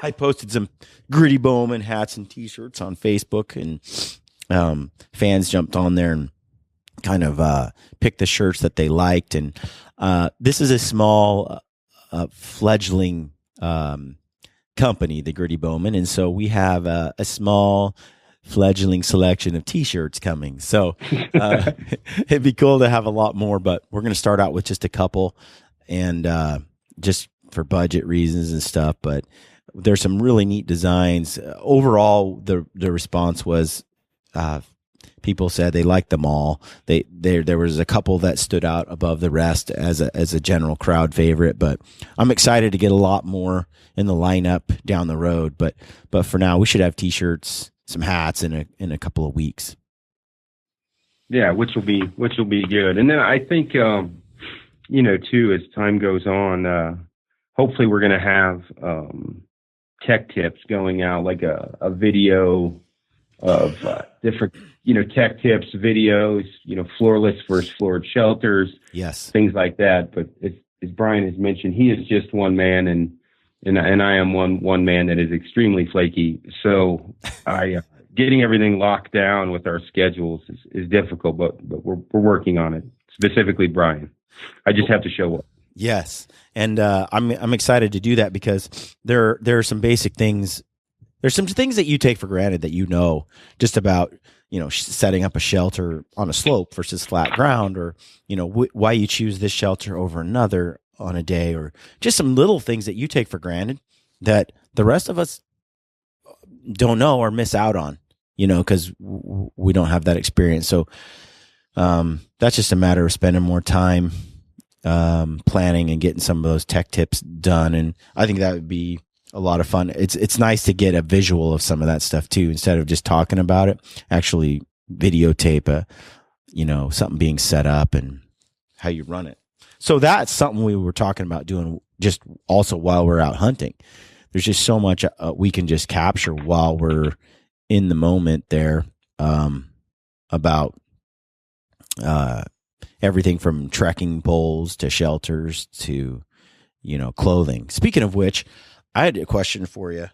I posted some Gritty Bowmen hats and t-shirts on Facebook, and fans jumped on there and kind of picked the shirts that they liked. And this is a small fledgling company, the Gritty Bowmen, and so we have a small fledgling selection of t-shirts coming. So it'd be cool to have a lot more, but we're going to start out with just a couple, and just for budget reasons and stuff. But there's some really neat designs. Overall, the response was people said they liked them all. There was a couple that stood out above the rest as a general crowd favorite, but I'm excited to get a lot more in the lineup down the road. But for now, we should have t-shirts, some hats in a couple of weeks. Yeah, which will be good. And then I think too, as time goes on, hopefully we're going to have tech tips going out, like a video of different tech tips, videos, floorless versus floored shelters, yes, things like that. But as Brian has mentioned, he is just one man, and I am one man that is extremely flaky. So getting everything locked down with our schedules is difficult, but we're working on it. Specifically, Brian, I just have to show up. Yes, and I'm excited to do that because there are some basic things. There's some things that you take for granted that just about setting up a shelter on a slope versus flat ground, or why you choose this shelter over another on a day, or just some little things that you take for granted that the rest of us don't know or miss out on, because we don't have that experience. So that's just a matter of spending more time planning and getting some of those tech tips done. And I think that would be a lot of fun. It's nice to get a visual of some of that stuff too, instead of just talking about it. Actually videotape something being set up and how you run it. So that's something we were talking about doing just also while we're out hunting. There's just so much we can just capture while we're in the moment there, about everything from trekking poles to shelters to, clothing. Speaking of which, I had a question for you.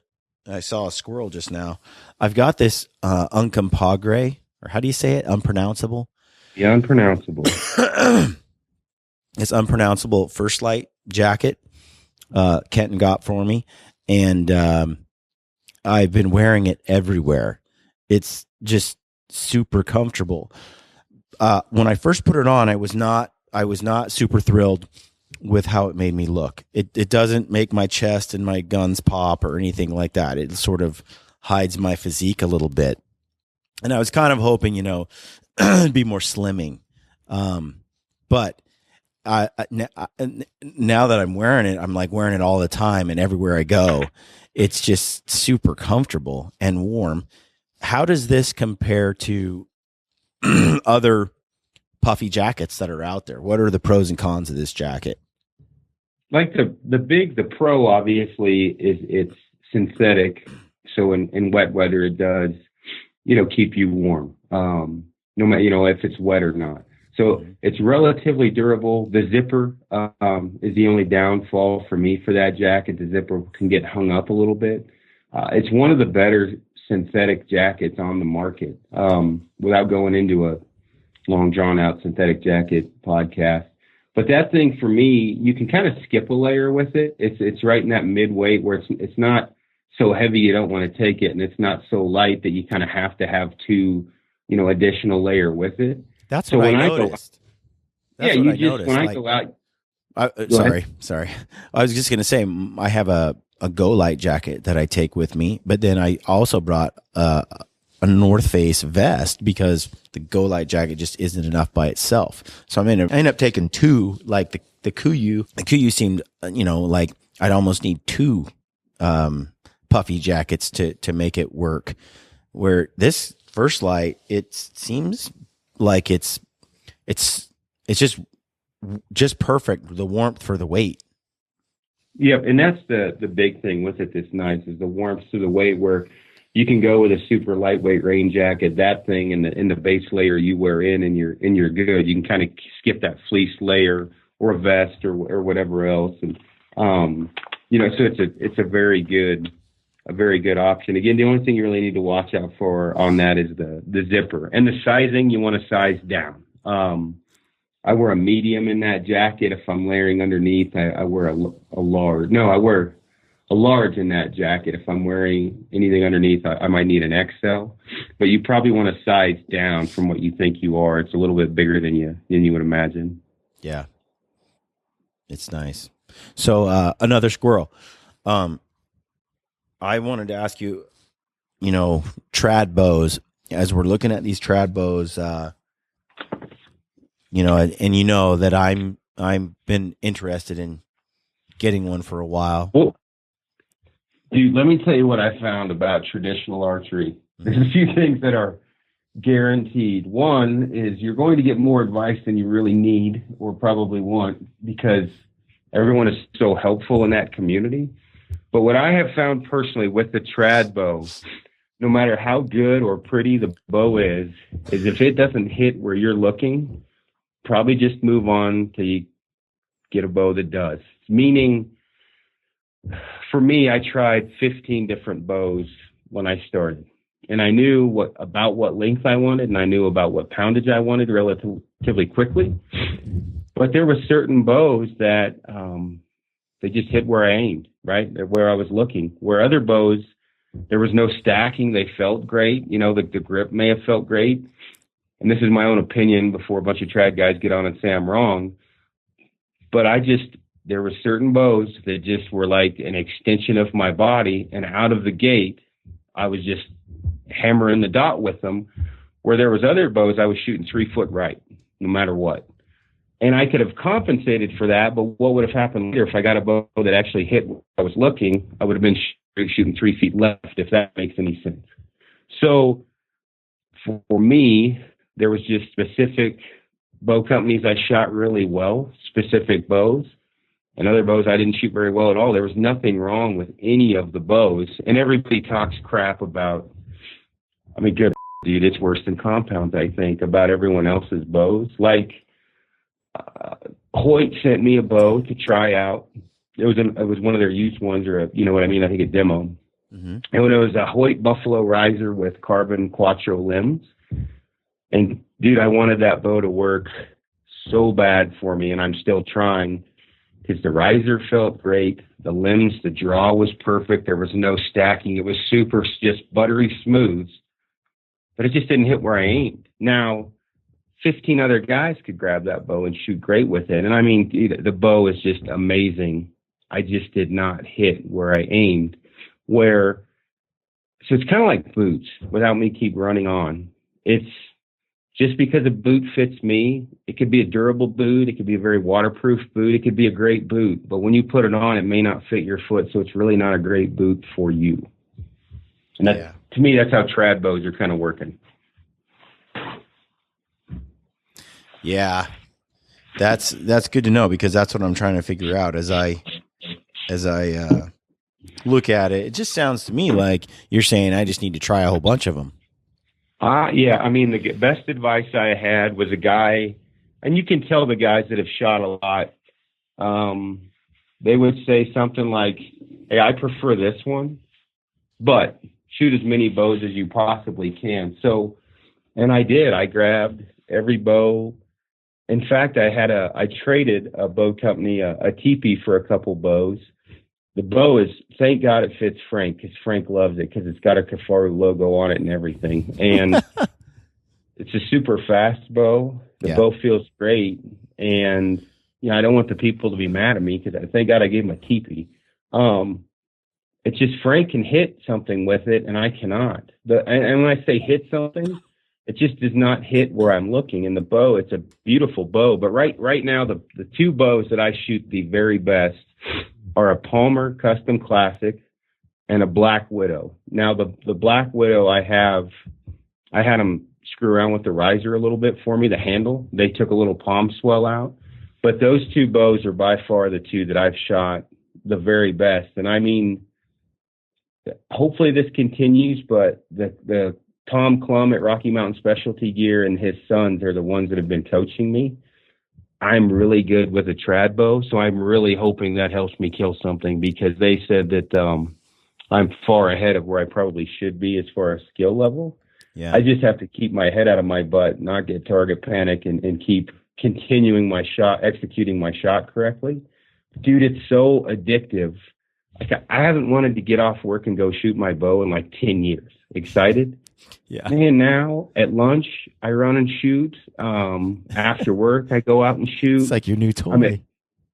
I saw a squirrel just now. I've got this uncompagre, or how do you say it? Unpronounceable? Yeah, unpronounceable. It's unpronounceable First Light jacket Kenton got for me. And I've been wearing it everywhere. It's just super comfortable. When I first put it on, I was not super thrilled with how it made me look. It doesn't make my chest and my guns pop or anything like that. It sort of hides my physique a little bit. And I was kind of hoping, it'd be more slimming. But now that I'm wearing it, I'm like wearing it all the time and everywhere I go. It's just super comfortable and warm. How does this compare to other puffy jackets that are out there? What are the pros and cons of this jacket? Like the pro obviously is it's synthetic. So in wet weather, it does, keep you warm. No matter, if it's wet or not. So it's relatively durable. The zipper is the only downfall for me for that jacket. The zipper can get hung up a little bit. It's one of the better synthetic jackets on the market, without going into a long drawn out synthetic jacket podcast. But that thing for me, you can kind of skip a layer with it. It's right in that midweight where it's not so heavy you don't want to take it, and it's not so light that you kind of have to have two, additional layer with it. That's what I noticed. When I go out. Sorry. I was just going to say, I have a Go Light jacket that I take with me, but then I also brought a North Face vest because the Go Light jacket just isn't enough by itself. So I end up taking two, like the Kuiu. The Kuiu seemed, like I'd almost need two puffy jackets to make it work. Where this First Light, it seems like it's just perfect, the warmth for the weight. Yep, and that's the big thing with it that's nice is the warmth to the weight, where you can go with a super lightweight rain jacket, that thing in the base layer you wear and you're good. You can kind of skip that fleece layer or a vest or whatever else, and so it's a very good option. Again, the only thing you really need to watch out for on that is the zipper and the sizing. You want to size down. I wear a medium in that jacket. If I'm layering underneath, I wear a large. No, I wear a large in that jacket. If I'm wearing anything underneath, I might need an XL. But you probably want to size down from what you think you are. It's a little bit bigger than you would imagine. Yeah, it's nice. So another squirrel. I wanted to ask you, trad bows. As we're looking at these trad bows, and that I'm been interested in getting one for a while. Well, dude, let me tell you what I found about traditional archery. There's a few things that are guaranteed. One is you're going to get more advice than you really need or probably want, because everyone is so helpful in that community. But what I have found personally with the trad bow, no matter how good or pretty the bow is if it doesn't hit where you're looking, probably just move on till you get a bow that does. Meaning, for me, I tried 15 different bows when I started. And I knew what length I wanted, and I knew about what poundage I wanted relatively quickly. But there were certain bows that they just hit where I aimed, right? Where I was looking. Where other bows, there was no stacking. They felt great. The grip may have felt great. And this is my own opinion before a bunch of trad guys get on and say I'm wrong. But there were certain bows that just were like an extension of my body. And out of the gate, I was just hammering the dot with them. Where there was other bows, I was shooting 3 foot right, no matter what. And I could have compensated for that, but what would have happened later if I got a bow that actually hit where I was looking? I would have been shooting 3 feet left, if that makes any sense. So for me, there was just specific bow companies I shot really well, specific bows, and other bows I didn't shoot very well at all. There was nothing wrong with any of the bows, and everybody talks crap about, I mean, good dude, it's worse than compounds, I think, about everyone else's bows. Like, Hoyt sent me a bow to try out. It was one of their used ones, or you know what I mean? I think a demo. Mm-hmm. And when it was a Hoyt Buffalo riser with carbon quattro limbs. And dude, I wanted that bow to work so bad for me, and I'm still trying, because the riser felt great. The limbs, the draw was perfect. There was no stacking. It was super, just buttery smooth, but it just didn't hit where I aimed. Now, 15 other guys could grab that bow and shoot great with it. And I mean, dude, the bow is just amazing. I just did not hit where I aimed. So it's kind of like boots, without me keep running on. It's just because a boot fits me. It could be a durable boot. It could be a very waterproof boot. It could be a great boot. But when you put it on, it may not fit your foot. So it's really not a great boot for you. And that, to me, that's how trad bows are kind of working. Yeah, that's good to know, because that's what I'm trying to figure out as I look at it. It just sounds to me like you're saying I just need to try a whole bunch of them. Yeah. I mean, the best advice I had was a guy, and you can tell the guys that have shot a lot, they would say something like, hey, I prefer this one, but shoot as many bows as you possibly can. So, and I did. I grabbed every bow. In fact, I traded a bow company, a teepee, for a couple bows. The bow is, thank God it fits Frank, because Frank loves it, because it's got a Kafaru logo on it and everything. And it's a super fast bow. The bow feels great. And, you know, I don't want the people to be mad at me, because thank God I gave him a teepee. It's just Frank can hit something with it, and I cannot. And when I say hit something, it just does not hit where I'm looking. And the bow, it's a beautiful bow. But right now, the two bows that I shoot the very best are a Palmer Custom Classic and a Black Widow. Now, the Black Widow, I had them screw around with the riser a little bit for me, the handle. They took a little palm swell out. But those two bows are by far the two that I've shot the very best. And I mean, hopefully this continues, but the Tom Klum at Rocky Mountain Specialty Gear and his sons are the ones that have been coaching me. I'm really good with a trad bow, so I'm really hoping that helps me kill something, because they said that I'm far ahead of where I probably should be as far as skill level. Yeah. I just have to keep my head out of my butt, not get target panic, and keep continuing my shot, executing my shot correctly. Dude, it's so addictive. Like, I haven't wanted to get off work and go shoot my bow in like 10 years. Excited? Yeah. Man, now at lunch, I run and shoot. After work, I go out and shoot. It's like your new toy.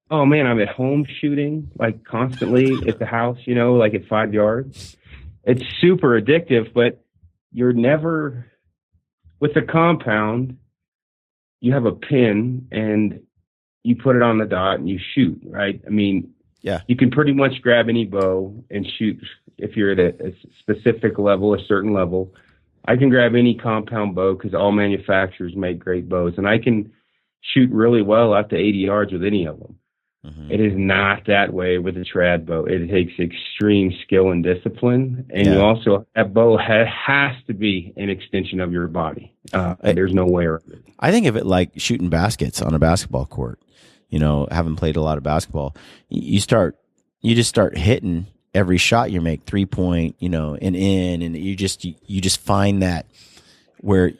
I'm at home shooting, like constantly at the house, you know, like at 5 yards. It's super addictive, but you're never, with the compound, you have a pin and you put it on the dot and you shoot, right? I mean, yeah, you can pretty much grab any bow and shoot if you're at a specific level, a certain level. I can grab any compound bow, because all manufacturers make great bows, and I can shoot really well out to 80 yards with any of them. Mm-hmm. It is not that way with a trad bow. It takes extreme skill and discipline, and you also, that bow has to be an extension of your body. There's no way around it. I think of it like shooting baskets on a basketball court. You know, having played a lot of basketball, you just start hitting every shot you make, 3-point, you know, and in, and you just find that where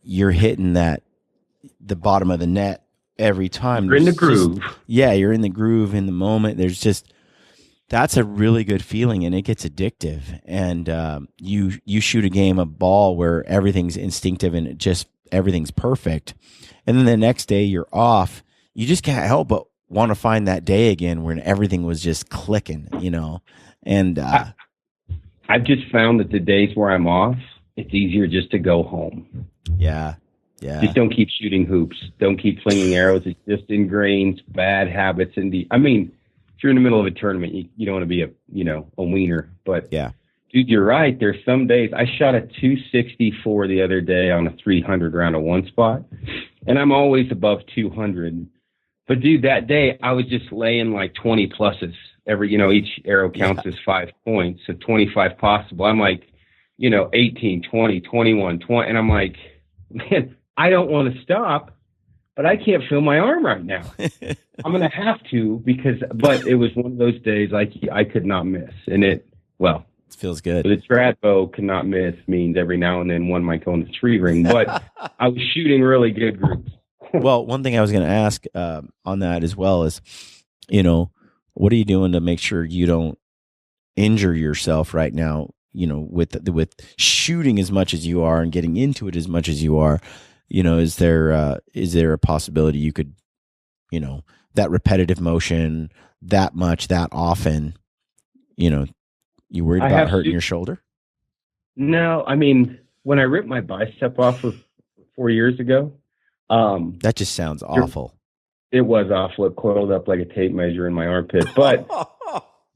you're hitting the bottom of the net every time. You're in the groove. You're in the groove in the moment. That's a really good feeling, and it gets addictive. And you shoot a game of ball where everything's instinctive and everything's perfect. And then the next day you're off. You just can't help but want to find that day again when everything was just clicking, you know. And I've just found that the days where I'm off, it's easier just to go home. Yeah. Yeah. Just don't keep shooting hoops. Don't keep flinging arrows. It just ingrains bad habits in the. I mean, if you're in the middle of a tournament, you don't want to be a wiener. But Yeah. dude, you're right. There's some days. I shot a 264 the other day on a 300 round of one spot, and I'm always above 200. But dude, that day I was just laying like 20 pluses. Each arrow counts as 5 points, so 25 possible. I'm like, 18, 20, 21, 20, and I'm like, man, I don't want to stop, but I can't feel my arm right now. I'm going to have to but it was one of those days I could not miss. And it feels good. The trad bow cannot miss means every now and then one might go in the tree ring, but I was shooting really good groups. Well, one thing I was going to ask on that as well is, what are you doing to make sure you don't injure yourself right now? With shooting as much as you are and getting into it as much as you are, is there a possibility you could, that repetitive motion that much, that often, you worried about hurting your shoulder? No, I mean, when I ripped my bicep off 4 years ago, that just sounds awful. It was awful. It coiled up like a tape measure in my armpit. But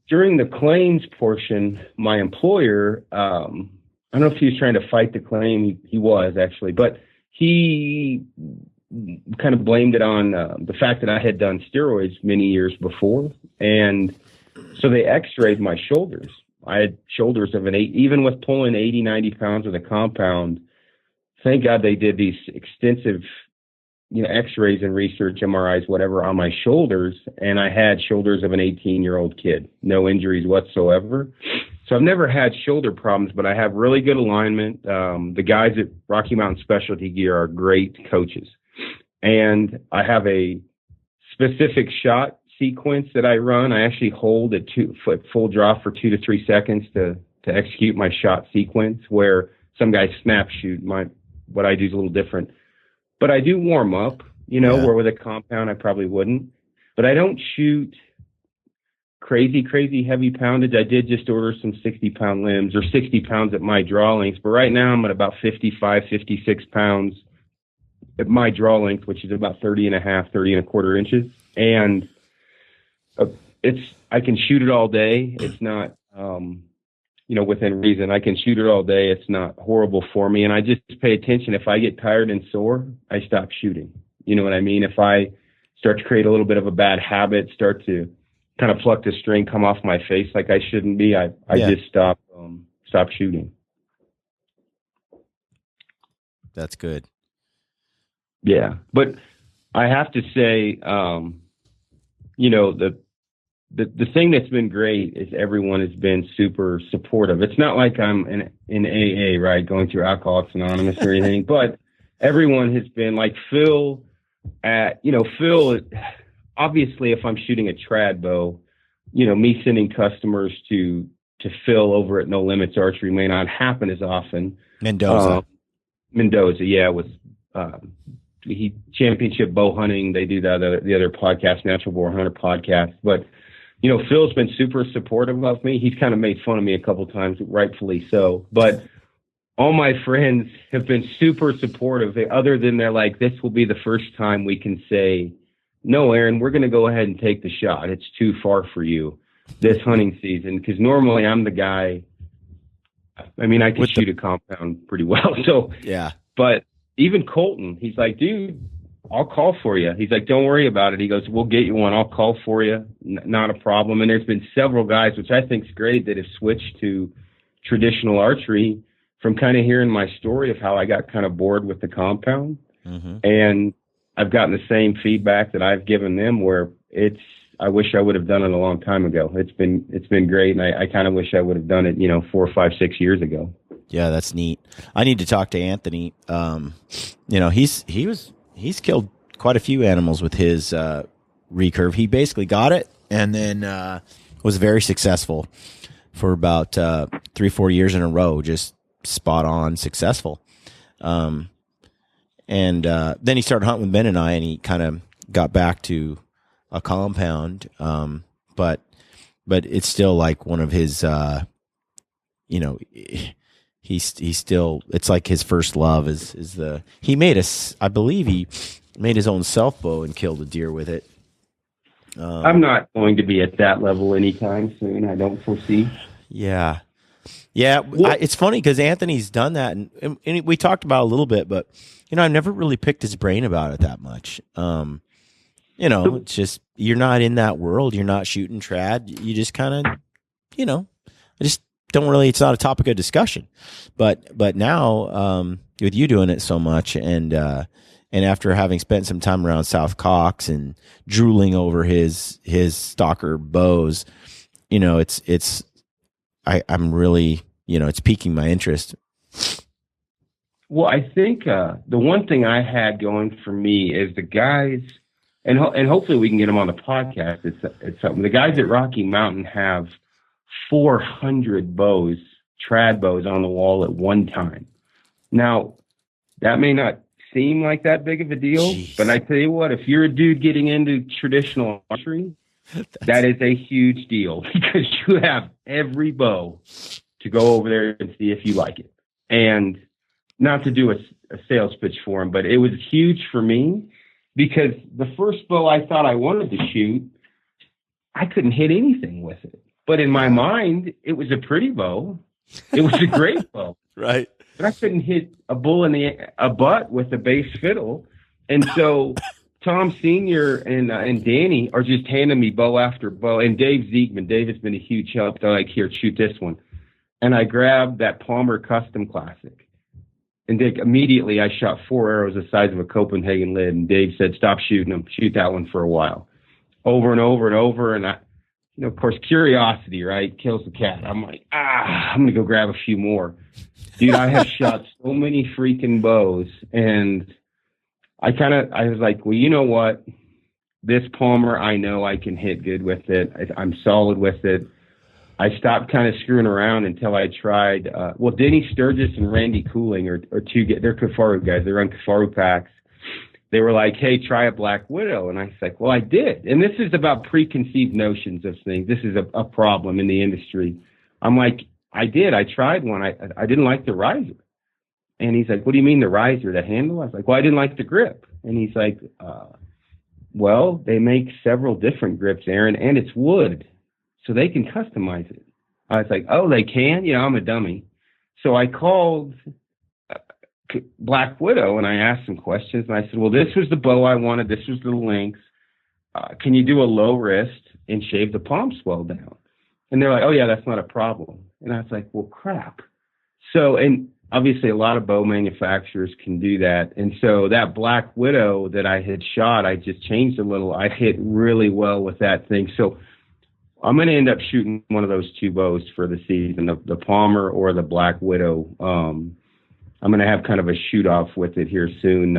during the claims portion, my employer, I don't know if he was trying to fight the claim. He was actually, but he kind of blamed it on the fact that I had done steroids many years before. And so they x-rayed my shoulders. I had shoulders of an 8, even with pulling 80, 90 pounds of the compound. Thank God they did these extensive x-rays and research, MRIs, whatever, on my shoulders, and I had shoulders of an 18-year-old kid. No injuries whatsoever. So I've never had shoulder problems, but I have really good alignment. The guys at Rocky Mountain Specialty Gear are great coaches. And I have a specific shot sequence that I run. I actually hold at full draw for 2 to 3 seconds to execute my shot sequence, where some guys snap shoot. What I do is a little different. But I do warm up, where with a compound I probably wouldn't. But I don't shoot crazy heavy poundage. I did just order some 60-pound limbs, or 60 pounds at my draw length. But right now I'm at about 55, 56 pounds at my draw length, which is about 30 and a quarter inches. And I can shoot it all day. It's not, within reason. I can shoot it all day. It's not horrible for me. And I just pay attention. If I get tired and sore, I stop shooting. You know what I mean? If I start to create a little bit of a bad habit, start to kind of pluck the string, come off my face like I shouldn't be, I just stop shooting. That's good. Yeah. But I have to say, the thing that's been great is everyone has been super supportive. It's not like I'm in AA, right, going through Alcoholics Anonymous or anything, but everyone has been like Phil. Phil, obviously, if I'm shooting a trad bow, me sending customers to Phil over at No Limits Archery may not happen as often. Mendoza, yeah, with he championship bow hunting. They do the other podcast, Natural Boar Hunter podcast, but. Phil's been super supportive of me. He's kind of made fun of me a couple times, rightfully so. But all my friends have been super supportive, other than they're like, this will be the first time we can say, no, Aron, we're going to go ahead and take the shot. It's too far for you this hunting season. Because normally I'm the guy, I mean, I can shoot a compound pretty well. So, yeah. But even Colton, he's like, dude, I'll call for you. He's like, don't worry about it. He goes, we'll get you one. I'll call for you. Not a problem. And there's been several guys, which I think is great, that have switched to traditional archery from kind of hearing my story of how I got kind of bored with the compound. Mm-hmm. And I've gotten the same feedback that I've given them, where I wish I would have done it a long time ago. It's been great. And I kind of wish I would have done it, 4, 5, 6 years ago. Yeah, that's neat. I need to talk to Anthony. He's killed quite a few animals with his recurve. He basically got it and then was very successful for about 3-4 years in a row, just spot on successful. And then he started hunting with Ben and I, and he kind of got back to a compound. But it's still like one of his, he he's still, it's like his first love is he made I believe he made his own self bow and killed a deer with it. I'm not going to be at that level anytime soon. I don't foresee. Yeah. It's funny because Anthony's done that, and we talked about it a little bit, but I've never really picked his brain about it that much. It's just, you're not in that world. You're not shooting trad. You just kind of, I just don't really, it's not a topic of discussion, but now, with you doing it so much and after having spent some time around South Cox and drooling over his stalker bows, I'm really, it's piquing my interest. Well, I think the one thing I had going for me is the guys, and hopefully we can get them on the podcast. It's something. The guys at Rocky Mountain have 400 bows, trad bows on the wall at one time. Now, that may not seem like that big of a deal, but I tell you what, if you're a dude getting into traditional archery, that is a huge deal because you have every bow to go over there and see if you like it. And not to do a sales pitch for him, but it was huge for me because the first bow I thought I wanted to shoot, I couldn't hit anything with it. But in my mind, it was a pretty bow. It was a great bow. Right. But I couldn't hit a bull in a butt with a bass fiddle. And so Tom Sr. and Danny are just handing me bow after bow. And Dave Ziegman, Dave has been a huge help. They're like, here, shoot this one. And I grabbed that Palmer Custom Classic. And immediately I shot 4 arrows the size of a Copenhagen lid. And Dave said, stop shooting them. Shoot that one for a while. Over and over and over. And of course, curiosity, right, kills the cat. I'm like, I'm going to go grab a few more. Dude, I have shot so many freaking bows. And I was like, well, you know what? This Palmer, I know I can hit good with it. I'm solid with it. I stopped kind of screwing around until I tried. Denny Sturgis and Randy Cooling are two. They're Kafaru guys. They run Kafaru packs. They were like, hey, try a Black Widow. And I was like, well, I did. And this is about preconceived notions of things. This is a problem in the industry. I'm like, I did. I tried one. I didn't like the riser. And he's like, what do you mean the riser, the handle? I was like, well, I didn't like the grip. And he's like, well, they make several different grips, Aron, and it's wood. So they can customize it. I was like, oh, they can? I'm a dummy. So I called Black Widow and I asked some questions. And I said, well, this was the bow I wanted. This was the length. Can you do a low wrist and shave the palm swell down? And they're like, oh, yeah, that's not a problem. And I was like, well, crap. So, and obviously a lot of bow manufacturers can do that. And so that Black Widow that I had shot, I just changed a little. I hit really well with that thing. So I'm going to end up shooting one of those two bows for the season, the Palmer or the Black Widow. I'm going to have kind of a shoot off with it here soon.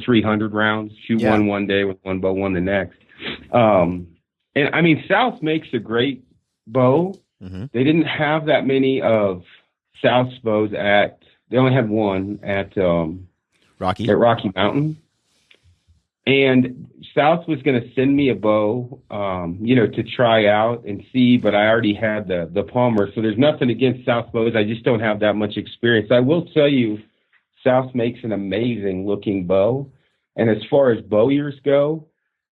300 rounds, shoot one day with one bow, one the next. And I mean, South makes a great bow. Mm-hmm. They didn't have that many of South's bows they only had one at Rocky Mountain. And South was going to send me a bow, to try out and see, but I already had the Palmer. So there's nothing against South bows. I just don't have that much experience. I will tell you, South makes an amazing looking bow. And as far as bowyers go,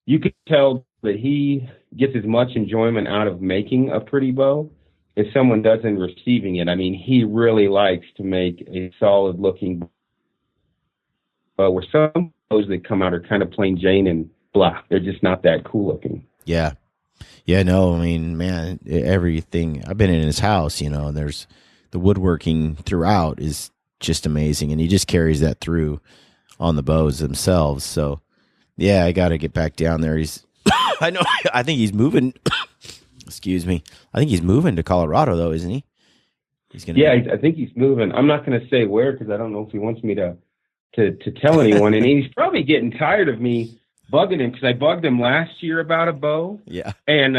you can tell that he gets as much enjoyment out of making a pretty bow as someone does in receiving it. I mean, he really likes to make a solid looking bow, where some bows that come out are kind of plain Jane and blah. They're just not that cool looking. Yeah. Yeah, no, I mean, man, everything. I've been in his house, and there's the woodworking throughout is just amazing. And he just carries that through on the bows themselves. So, yeah, I got to get back down there. I think he's moving. Excuse me. I think he's moving to Colorado, though, isn't he? I think he's moving. I'm not going to say where because I don't know if he wants me to tell anyone. And he's probably getting tired of me bugging him because I bugged him last year about a bow. Yeah. And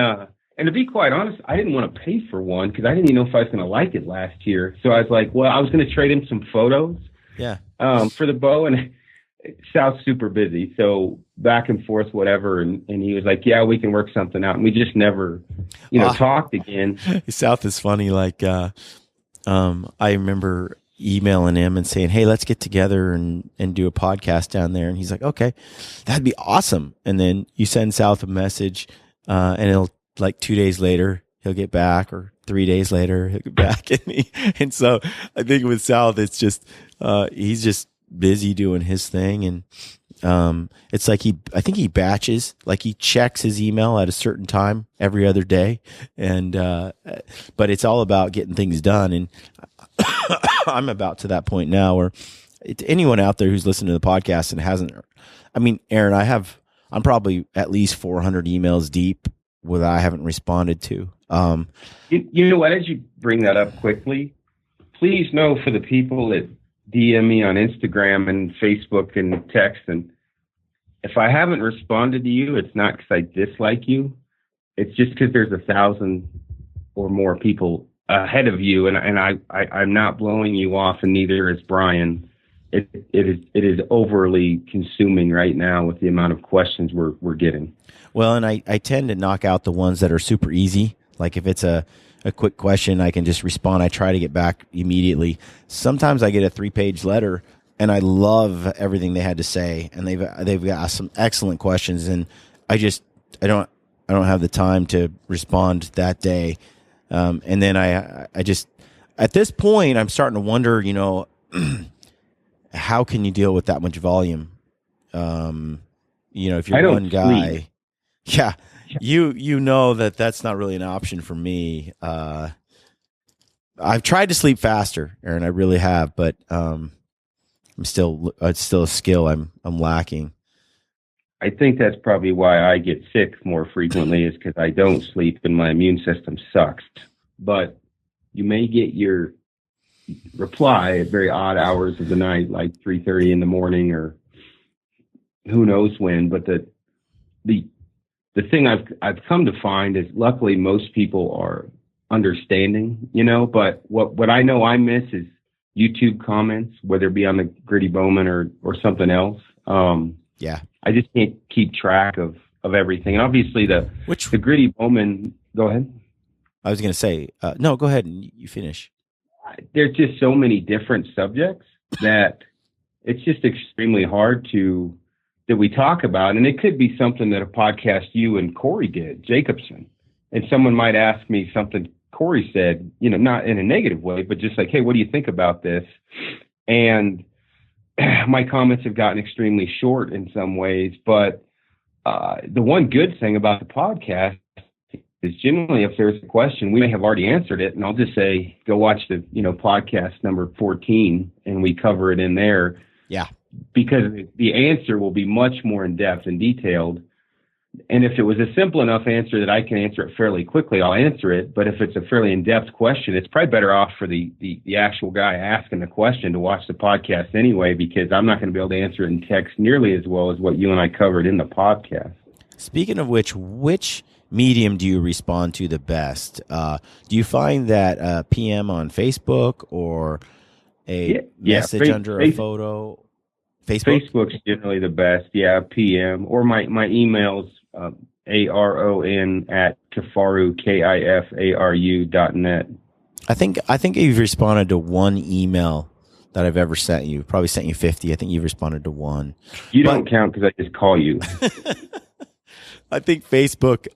to be quite honest, I didn't want to pay for one because I didn't even know if I was going to like it last year. So I was like, well, I was going to trade him some photos. Yeah. For the bow, and South's super busy, so back and forth, whatever. And he was like, yeah, we can work something out. And we just never, talked again. South is funny. Like, I remember, emailing him and saying, hey, let's get together and do a podcast down there. And he's like, okay, that'd be awesome. And then you send South a message, and it'll like 2 days later, he'll get back, or 3 days later, he'll get back. And so I think with South, it's just, he's just busy doing his thing. And it's like I think he batches, like he checks his email at a certain time every other day. And, but it's all about getting things done. And I'm about to that point now where anyone out there who's listening to the podcast and hasn't, I mean, Aron, I'm probably at least 400 emails deep that I haven't responded to. You know what, as you bring that up quickly, please know for the people that DM me on Instagram and Facebook and text, and if I haven't responded to you, it's not because I dislike you. It's just because there's 1,000 or more people ahead of you, and I'm not blowing you off, and neither is Brian. It is overly consuming right now with the amount of questions we're getting. Well, and I tend to knock out the ones that are super easy. Like if it's a quick question, I can just respond. I try to get back immediately. Sometimes I get a 3-page letter, and I love everything they had to say, and they've got some excellent questions, and I don't have the time to respond that day. And then I just, at this point, I'm starting to wonder, you know, how can you deal with that much volume? You know, if you're one guy, yeah, you know that's not really an option for me. I've tried to sleep faster, Aron, I really have, but it's still a skill I'm lacking. I think that's probably why I get sick more frequently, is because I don't sleep and my immune system sucks. But you may get your reply at very odd hours of the night, like 3:30 in the morning or who knows when. But the thing I've come to find is, luckily most people are understanding, you know. But what I know I miss is YouTube comments, whether it be on the Gritty Bowman or something else. Yeah. I just can't keep track of everything. And obviously the Gritty Bowman, go ahead. I was going to say, no, go ahead and you finish. There's just so many different subjects that it's just extremely hard that we talk about. And it could be something that a podcast you and Corey did, Jacobson. And someone might ask me something Corey said, you know, not in a negative way, but just like, hey, what do you think about this? And my comments have gotten extremely short in some ways. But the one good thing about the podcast is generally if there's a question, we may have already answered it. And I'll just say, go watch the, podcast number 14 and we cover it in there. Yeah. Because the answer will be much more in depth and detailed. And if it was a simple enough answer that I can answer it fairly quickly, I'll answer it. But if it's a fairly in-depth question, it's probably better off for the actual guy asking the question to watch the podcast anyway, because I'm not going to be able to answer it in text nearly as well as what you and I covered in the podcast. Speaking of which medium do you respond to the best? Do you find that PM on Facebook or a message under a photo? Facebook's generally the best. Yeah, PM. Or my email's aron@kifaru, kifaru.net. I think you've responded to one email that I've ever sent you. Probably sent you 50. I think you've responded to one. You don't count because I just call you. I think Facebook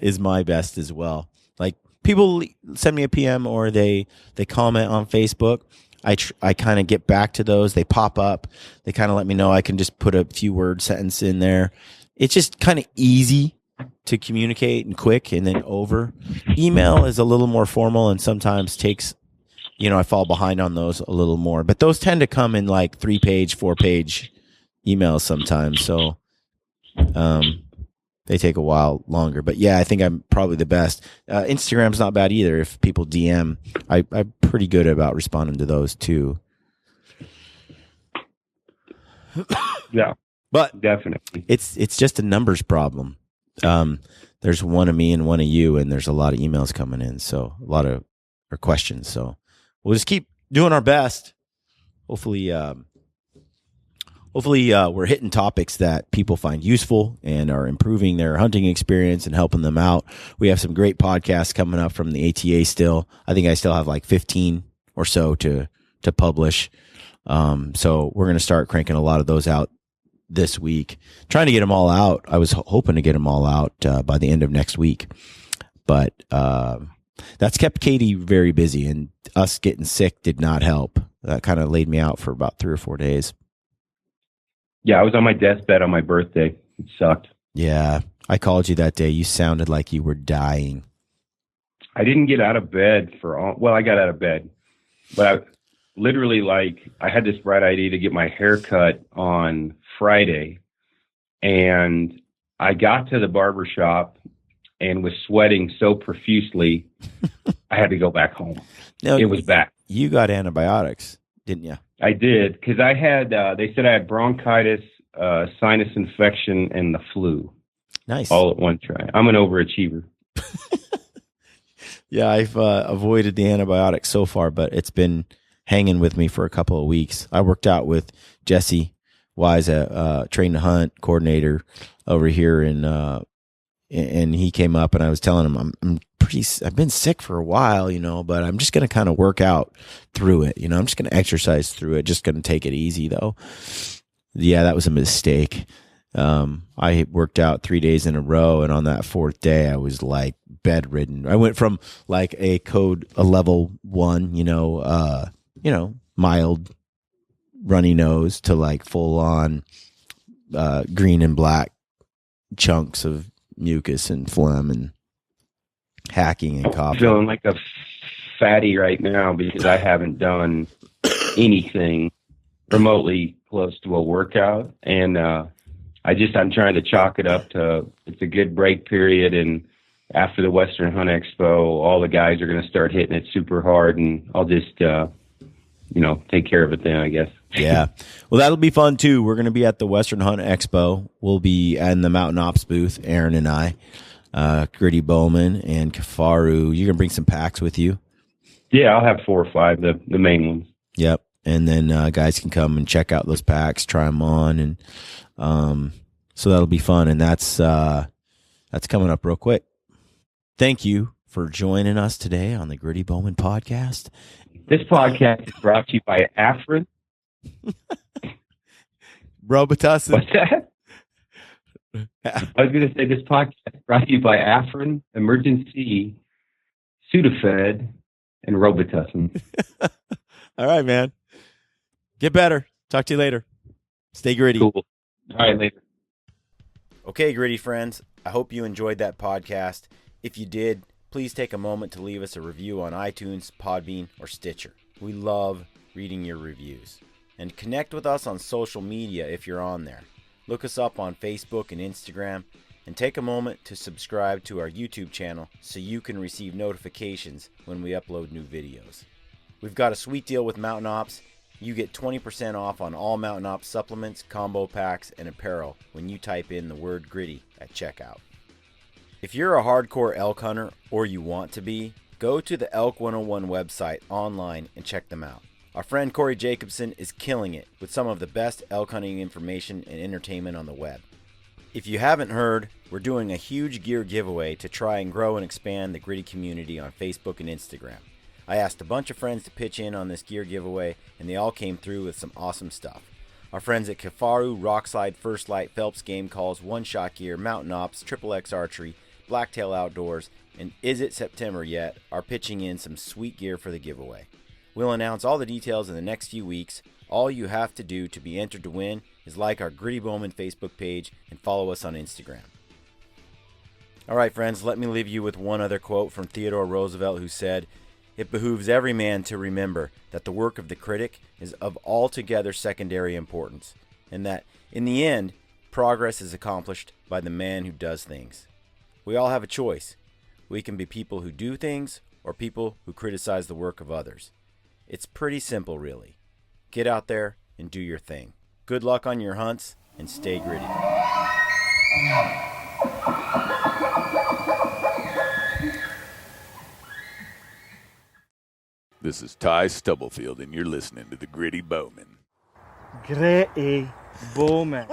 is my best as well. Like, people send me a PM or they comment on Facebook. I kind of get back to those. They pop up. They kind of let me know I can just put a few word sentence in there. It's just kind of easy to communicate and quick and then over. Email is a little more formal and sometimes takes, I fall behind on those a little more. But those tend to come in like 3-page, 4-page emails sometimes. So they take a while longer. But yeah, I think I'm probably the best. Instagram's not bad either. If people DM, I'm pretty good about responding to those too. Yeah, but definitely, it's just a numbers problem. There's one of me and one of you, and there's a lot of emails coming in, so a lot of questions. So we'll just keep doing our best. Hopefully, we're hitting topics that people find useful and are improving their hunting experience and helping them out. We have some great podcasts coming up from the ATA still. I think I still have like 15 or so to to publish. So we're going to start cranking a lot of those out this week, trying to get them all out. I was hoping to get them all out by the end of next week, but that's kept Katie very busy, and us getting sick did not help. That kind of laid me out for about 3 or 4 days. Yeah, I was on my deathbed on my birthday. It sucked. Yeah, I called you that day. You sounded like you were dying. I didn't get out of bed I got out of bed, but I literally, I had this bright idea to get my hair cut on Friday, and I got to the barber shop and was sweating so profusely, I had to go back home. No, it was bad. You got antibiotics, didn't you? I did, because I had, they said I had bronchitis, sinus infection, and the flu. Nice. All at one try. I'm an overachiever. Yeah, I've avoided the antibiotics so far, but it's been hanging with me for a couple of weeks. I worked out with Jesse Wise, a train to hunt coordinator over here, and he came up, and I was telling him I've been sick for a while, but I'm just going to kind of work out through it. I'm just going to exercise through it. Just going to take it easy though. Yeah, that was a mistake. I worked out 3 days in a row, and on that 4th day, I was like bedridden. I went from like a level 1, mild runny nose to like full on green and black chunks of mucus and phlegm and hacking and coughing. I'm feeling like a fatty right now because I haven't done anything remotely close to a workout, and I'm trying to chalk it up to it's a good break period, and after the Western Hunt Expo, all the guys are going to start hitting it super hard, and I'll just take care of it then, I guess. Yeah. Well, that'll be fun too. We're going to be at the Western Hunt Expo. We'll be in the Mountain Ops booth, Aron and I, Gritty Bowmen and Kafaru. You're going to bring some packs with you? Yeah, I'll have 4 or 5, the main ones. Yep. And then guys can come and check out those packs, try them on, and so that'll be fun. And that's coming up real quick. Thank you for joining us today on the Gritty Bowmen podcast. This podcast is brought to you by Aron. Robitussin. What's that? I was going to say this podcast is brought to you by Aron, Emergency, Sudafed, and Robitussin. All right, man. Get better. Talk to you later. Stay gritty. Cool. All right, later. Okay, gritty friends. I hope you enjoyed that podcast. If you did, please take a moment to leave us a review on iTunes, Podbean, or Stitcher. We love reading your reviews. And connect with us on social media if you're on there. Look us up on Facebook and Instagram, and take a moment to subscribe to our YouTube channel so you can receive notifications when we upload new videos. We've got a sweet deal with Mountain Ops. You get 20% off on all Mountain Ops supplements, combo packs, and apparel when you type in the word gritty at checkout. If you're a hardcore elk hunter, or you want to be, go to the Elk 101 website online and check them out. Our friend Corey Jacobson is killing it with some of the best elk hunting information and entertainment on the web. If you haven't heard, we're doing a huge gear giveaway to try and grow and expand the gritty community on Facebook and Instagram. I asked a bunch of friends to pitch in on this gear giveaway, and they all came through with some awesome stuff. Our friends at Kafaru, Rockslide, First Light, Phelps Game Calls, One Shot Gear, Mountain Ops, Triple X Archery, Blacktail Outdoors, and Is It September Yet are pitching in some sweet gear for the giveaway. We'll announce all the details in the next few weeks. All you have to do to be entered to win is like our Gritty Bowmen Facebook page and follow us on Instagram. All right, friends, let me leave you with one other quote from Theodore Roosevelt, who said, "It behooves every man to remember that the work of the critic is of altogether secondary importance, and that, in the end, progress is accomplished by the man who does things." We all have a choice. We can be people who do things or people who criticize the work of others. It's pretty simple, really. Get out there and do your thing. Good luck on your hunts, and stay gritty. This is Ty Stubblefield, and you're listening to the Gritty Bowmen. Gritty Bowmen.